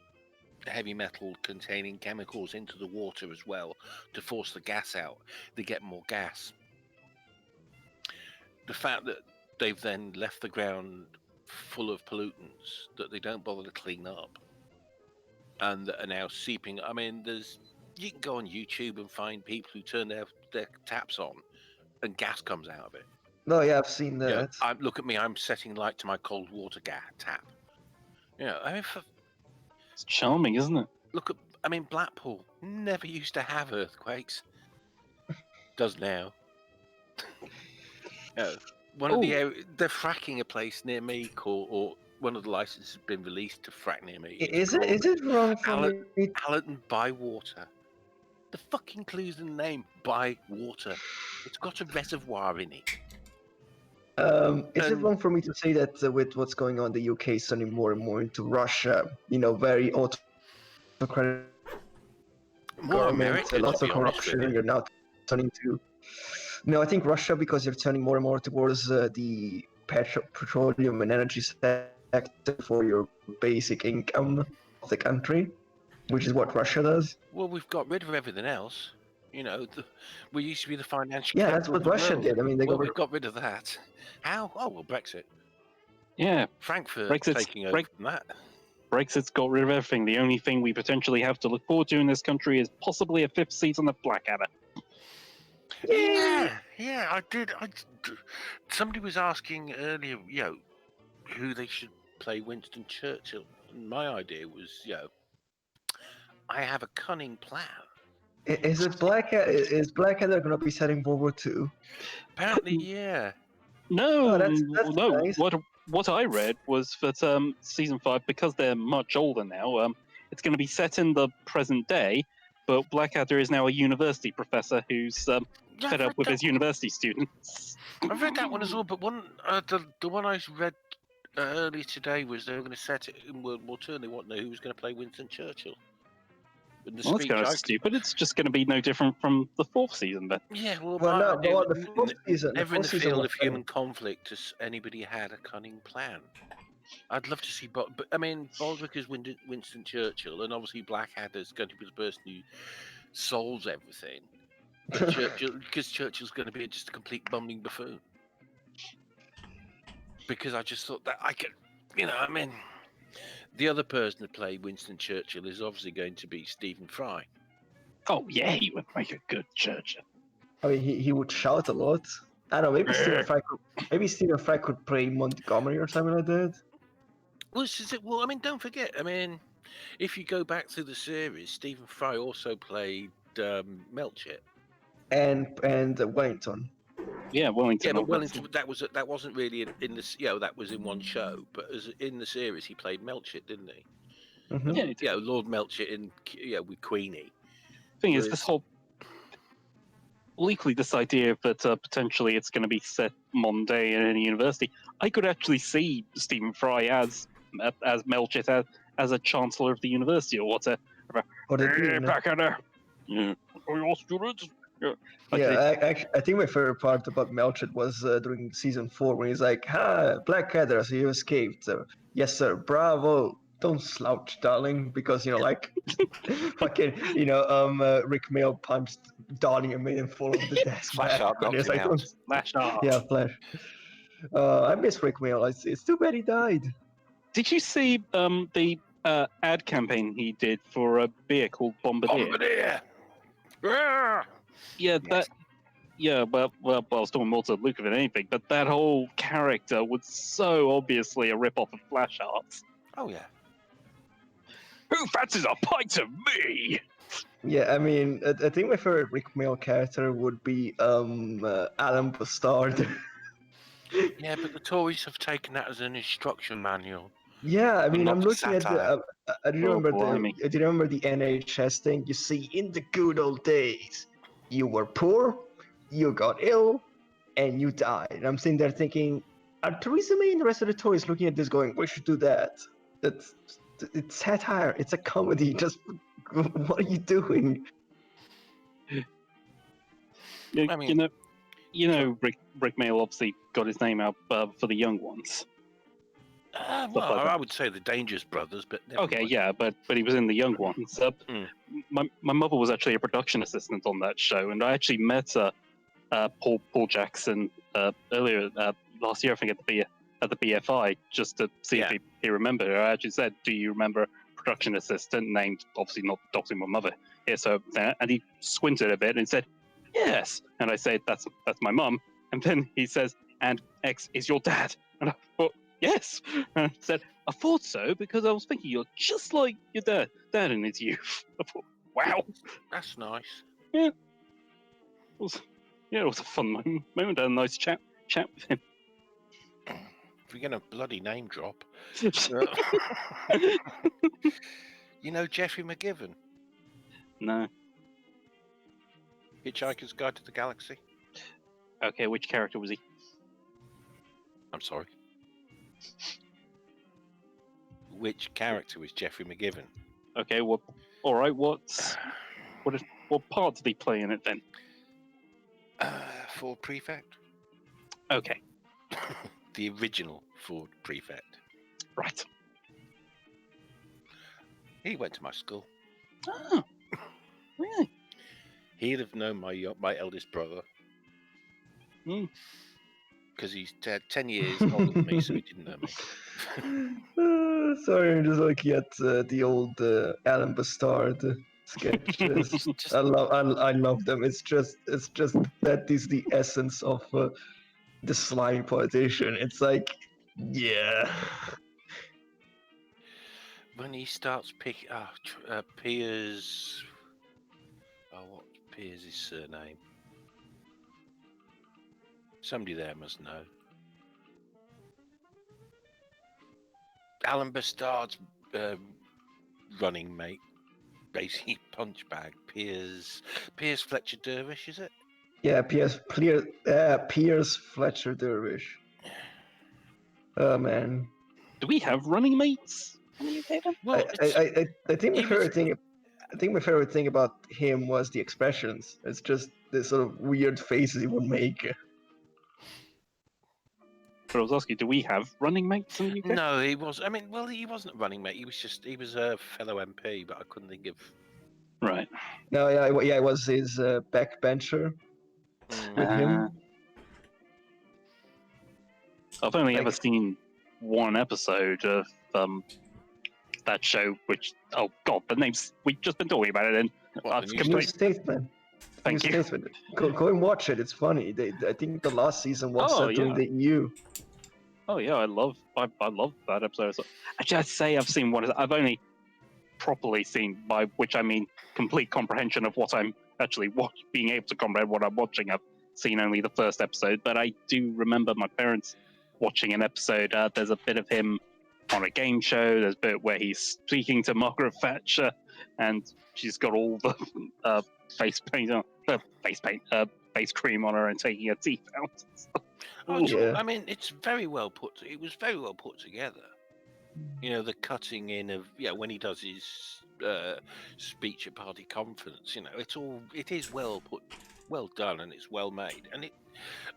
heavy metal containing chemicals into the water as well to force the gas out, they get more gas. The fact that they've then left the ground full of pollutants that they don't bother to clean up and that are now seeping. I mean, you can go on YouTube and find people who turn their taps on and gas comes out of it. No, yeah, I've seen that. Look at me, I'm setting light to my cold water tap. I mean, it's charming, isn't it? Blackpool never used to have earthquakes. Does now. They're fracking a place near me called, or one of the licenses has been released to frack near me. Is it wrong for me? Allerton by water. The fucking clue's in the name, by water. It's got a reservoir in it. Is it wrong for me to say that with what's going on, the UK is turning more and more into Russia? Very autocratic government, lots of corruption, and you're now turning to. No, I think Russia, because you're turning more and more towards the petroleum and energy sector for your basic income of the country, which is what Russia does. Well, we've got rid of everything else. We used to be the financial. Yeah, that's what Russia did. I mean, we've got rid of that. How? Oh, well, Brexit. Yeah, Frankfurt taking over from that. Brexit's got rid of everything. The only thing we potentially have to look forward to in this country is possibly a 5th seat on the Blackadder. Yeah, I did. Somebody was asking earlier, who they should play Winston Churchill. And my idea was, I have a cunning plan. Is Blackadder going to be set in World War II? Apparently, yeah. No, that's no. nice. What I read was that season 5, because they're much older now, it's going to be set in the present day. But Blackadder is now a university professor who's fed up with his university students. I've read that one as well, but the one I read earlier today was they were going to set it in World War II, and they want to know who was going to play Winston Churchill. Well, that's kind of stupid. It's just going to be no different from the 4th season, then. Yeah, well, the 4th season. Never in the field of human conflict has anybody had a cunning plan. I'd love to see, but I mean, Baldrick is Winston Churchill, and obviously Blackadder's going to be the person who solves everything. Because Churchill's going to be just a complete bumbling buffoon. Because I just thought that I could, the other person to play Winston Churchill is obviously going to be Stephen Fry. Oh yeah, he would make a good Churchill. I mean, he would shout a lot. I don't know. Maybe Stephen Fry could play Montgomery or something like that. Well, I mean, don't forget. I mean, if you go back to the series, Stephen Fry also played Melchett and Wellington. Yeah, Wellington. Yeah, but Wellington that wasn't really in this. That was in one show. But in the series, he played Melchett, didn't he? Mm-hmm. Yeah, Lord Melchett in with Queenie. Thing is, this whole equally this idea that potentially it's going to be set Monday in a university. I could actually see Stephen Fry as Melchett as a chancellor of the university or whatever. Blackadder. Yeah, your students. Yeah, I think my favorite part about Melchett was during season 4 when he's like, Blackadder, so you escaped. Yes, sir, bravo. Don't slouch, darling, because, fucking, Rick Mail punched Donnie and made him fall off the desk. Flash out, Flash out. Yeah, Flash. I miss Rick Mail. It's too bad he died. Did you see the ad campaign he did for a beer called Bombardier? Yeah. Yeah, that. Yeah, well, I was talking more to Luke than anything, but that whole character was so obviously a rip-off of Flash Arts. Oh yeah. Who fancies a pint of me? Yeah, I mean, I think my favorite Rick Mail character would be Alan Bastard. Yeah, but the Tories have taken that as an instruction manual. Yeah, I mean, I'm looking at satire. I remember the NHS thing. You see, in the good old days, you were poor, you got ill, and you died. And I'm sitting there thinking, are Theresa May and the rest of the Tories looking at this going, we should do that? It's satire. It's a comedy. Just what are you doing? I mean, Rick Mail obviously got his name out for the young ones. I would say the Dangerous Brothers, but okay, yeah, but he was in the young ones. My mother was actually a production assistant on that show, and I actually met Paul Jackson earlier last year, I think, at the BFI, just to see if he remembered. I actually said, "Do you remember a production assistant named, obviously not doxing my mother here?" So, and he squinted a bit and said, "Yes," and I said, "That's my mum," and then he says, "And X is your dad," and I thought, "Yes," and I said, "I thought so because I was thinking you're just like your dad in his youth." I thought, wow, that's nice. Yeah, it was a fun moment. I had a nice chat with him. we're going to bloody name drop. You know Jeffrey McGivern? No. Hitchhiker's Guide to the Galaxy? Okay, which character was he? I'm sorry. Which character was Jeffrey McGivern? Okay, well, all right. What part did he play in it then? Ford Prefect. Okay, The original Ford Prefect. right. He went to my school. Oh, really? He'd have known my eldest brother. Because he's 10 years older than me, so he didn't know me. Sorry, I'm just looking at the old Alan Bastard sketches. I love them. It's just that is the essence of the slimy politician. It's like, yeah. When he starts picking Piers. Oh, what Piers' his surname? Somebody there must know. Alan Bastard's running mate, basically punch bag. Piers Fletcher Dervish, is it? Yeah, Piers Fletcher Dervish. Oh man. Do we have running mates in the UK then? Well, I think my favorite thing. I think my favorite thing about him was the expressions. It's just the sort of weird faces he would make. But I was asking, do we have running mates in the UK? No, he was. I mean, well, he wasn't a running mate. He was a fellow MP, but I couldn't think of. Right. No, yeah, it was his backbencher with him. I've only ever seen one episode of that show, which, oh god, the name's, we've just been talking about it, and What, New Statesman. Thank New you. Statesman. Go and watch it. It's funny. I think the last season was set during the EU. Oh yeah, I love that episode. So, actually, I'd say I've seen one. I've only properly seen, by which I mean complete comprehension of what I'm actually being able to comprehend what I'm watching. I've seen only the first episode, but I do remember my parents watching an episode. There's a bit of him on a game show. There's a bit where he's speaking to Margaret Thatcher, and she's got all the face cream on her and taking her teeth out. Oh, Yeah. I mean, it's very well put. It was very well put together. You know, the cutting in of when he does his speech at party conference. You know, it is well put, well done, and it's well made. And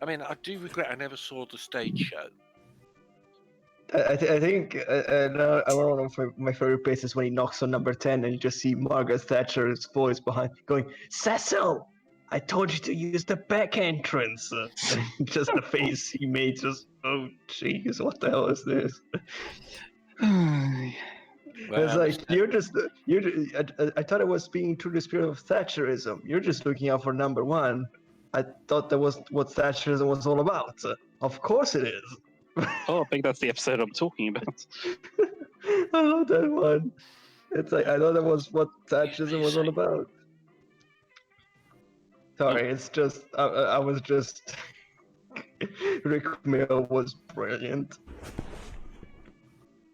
I mean, I do regret I never saw the stage show. I think one of my favorite bits is when he knocks on number 10 and you just see Margaret Thatcher's voice behind going, "Cecil, I told you to use the back entrance." Just the face he made, just, oh jeez, what the hell is this? It's like, I thought I was speaking to the spirit of Thatcherism. You're just looking out for number one. I thought that was what Thatcherism was all about. Of course it is. Oh, I think that's the episode I'm talking about. I love that one. It's like, I thought that was what Thatcherism was all about. Sorry, it's just, I was just, Rick Mill was brilliant.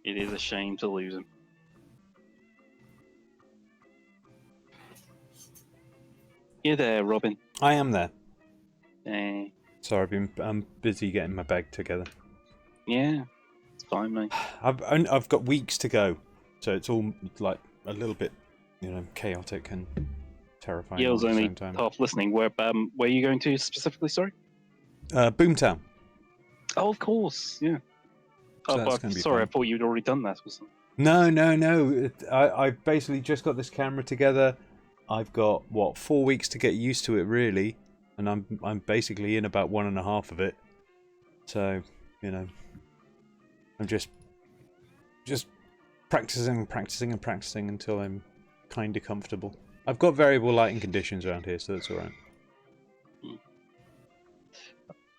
It is a shame to lose him. You there, Robin? I am there. Hey. Sorry, I'm busy getting my bag together. Yeah, it's fine, mate. I've got weeks to go, so it's all like a little bit, chaotic and terrifying. Yeah, I was at the only same time. half listening. Where are you going to specifically? Sorry. Boomtown. Oh, of course. Yeah. So that's But gonna be sorry, fun. I thought you'd already done that. No. I basically just got this camera together. I've got 4 weeks to get used to it, really, and I'm basically in about 1.5 of it. So, I'm just practicing until I'm kind of comfortable. I've got variable lighting conditions around here, so that's all right.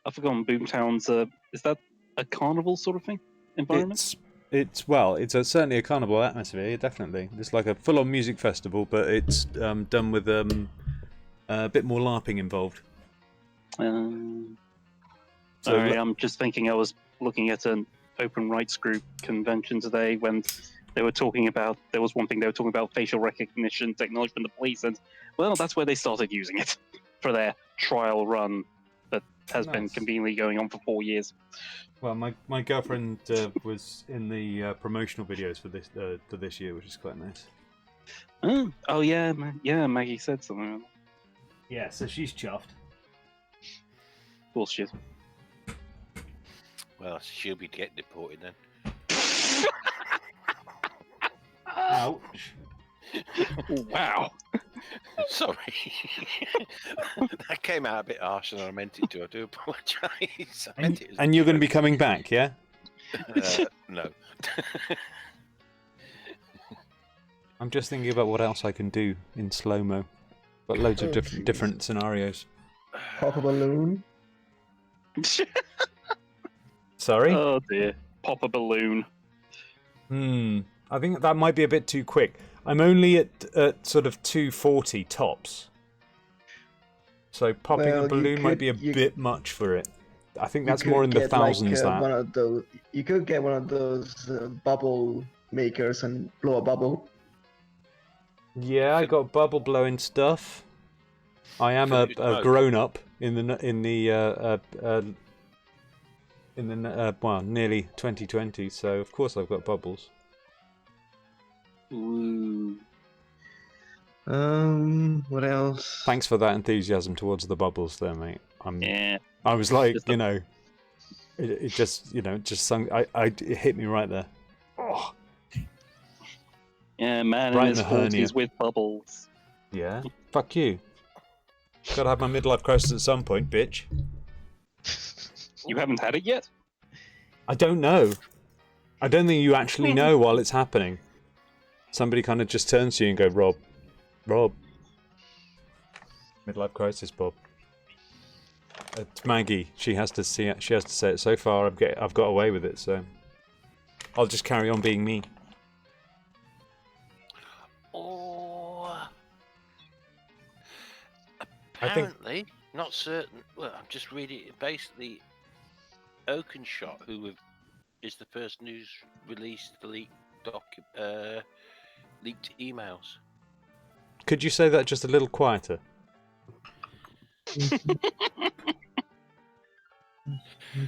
I've forgotten Boomtown's. Is that a carnival sort of thing? Environment? It's certainly a carnival atmosphere, definitely. It's like a full-on music festival, but it's done with a bit more LARPing involved. Sorry, I'm just thinking. I was looking at a open rights group convention today when they were talking about, there was one thing they were talking about facial recognition technology from the police, and well, that's where they started using it for their trial run that has been conveniently going on for 4 years. Well, my girlfriend was in the promotional videos for this year, which is quite nice. Oh yeah, yeah, Maggie said something. Yeah, so she's chuffed. Bullshit. Well, she'll be getting deported then. Ouch. Wow. Sorry. That came out a bit harsher than I meant it to. I do apologise. And you're going to be coming back, yeah? No. I'm just thinking about what else I can do in slow-mo. Got loads of different scenarios. Pop a balloon. Sorry? Oh dear. Pop a balloon. I think that might be a bit too quick. I'm only at sort of 240 tops. So popping a balloon might be a bit much for it. I think that's more in the thousands. One of those, you could get one of those bubble makers and blow a bubble. Yeah, I got bubble blowing stuff. I am a grown up in the nearly 2020, so of course I've got bubbles. Ooh. What else? Thanks for that enthusiasm towards the bubbles there, mate. Yeah. I was like, it just, just sung. It hit me right there. Oh. Yeah, man Right in his 40s with bubbles. Yeah. Fuck you. Gotta have my midlife crisis at some point, bitch. You haven't had it yet? I don't know. I don't think you actually know while it's happening. Somebody kind of just turns to you and go, Rob. Midlife crisis, Bob. It's Maggie. She has to see it. She has to say it. So far, I've got away with it. So I'll just carry on being me. Apparently, not certain. Well, I'm just reading it. Basically, Oakenshaw, who is the person who's released the leaked emails. Could you say that just a little quieter?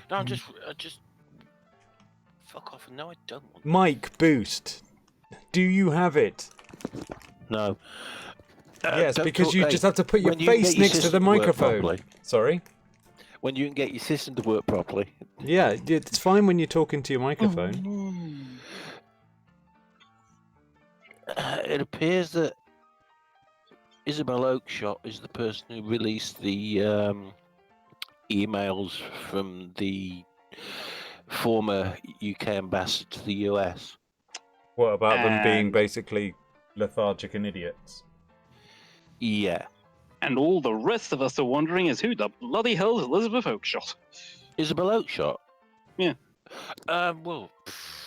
No, I just fuck off. No, I don't want. Mic boost. Do you have it? No. Yes, because you just have to put your face next to the microphone. Sorry? When you can get your system to work properly. Yeah, it's fine when you're talking to your microphone. It appears that Isabel Oakeshott is the person who released the emails from the former UK ambassador to the US. What about them being basically lethargic and idiots? Yeah. And all the rest of us are wondering is who the bloody hell is Elizabeth Oakeshott? Isabel Oakeshott? Yeah. Well,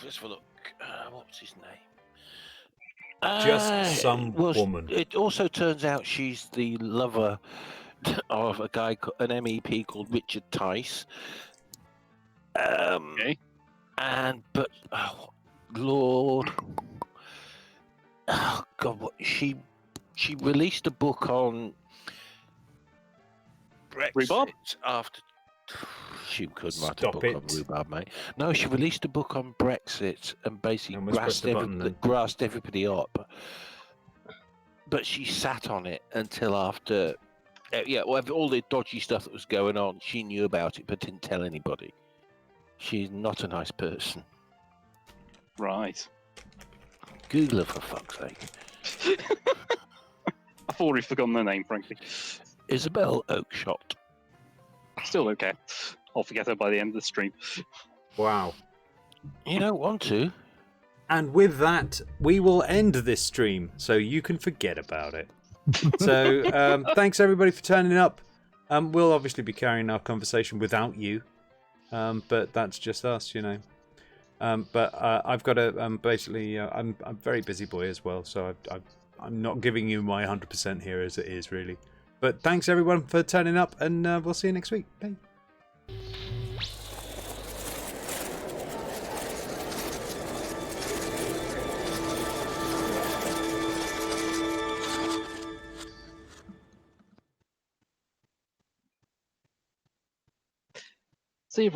let's have a look. What's his name? Just some woman. It also turns out she's the lover of a guy, an MEP called Richard Tice. Okay. Lord, oh God, what she released a book on Brexit Rhubarb? after. She couldn't write a Stop book it. on rhubarb, mate. No, she released a book on Brexit and basically Almost pressed the button grassed everybody up. But she sat on it until after, all the dodgy stuff that was going on, she knew about it but didn't tell anybody. She's not a nice person. Right. Google her for fuck's sake. I've already forgotten their name, frankly. Isabel Oakeshott. Still okay. I'll forget her by the end of the stream. Wow. You don't want to. And with that, we will end this stream, so you can forget about it. So, thanks everybody for turning up. We'll obviously be carrying our conversation without you, but that's just us, But I've got to basically, I'm a very busy boy as well, so I'm not giving you my 100% here as it is really. But thanks everyone for turning up, and we'll see you next week. Bye. See you.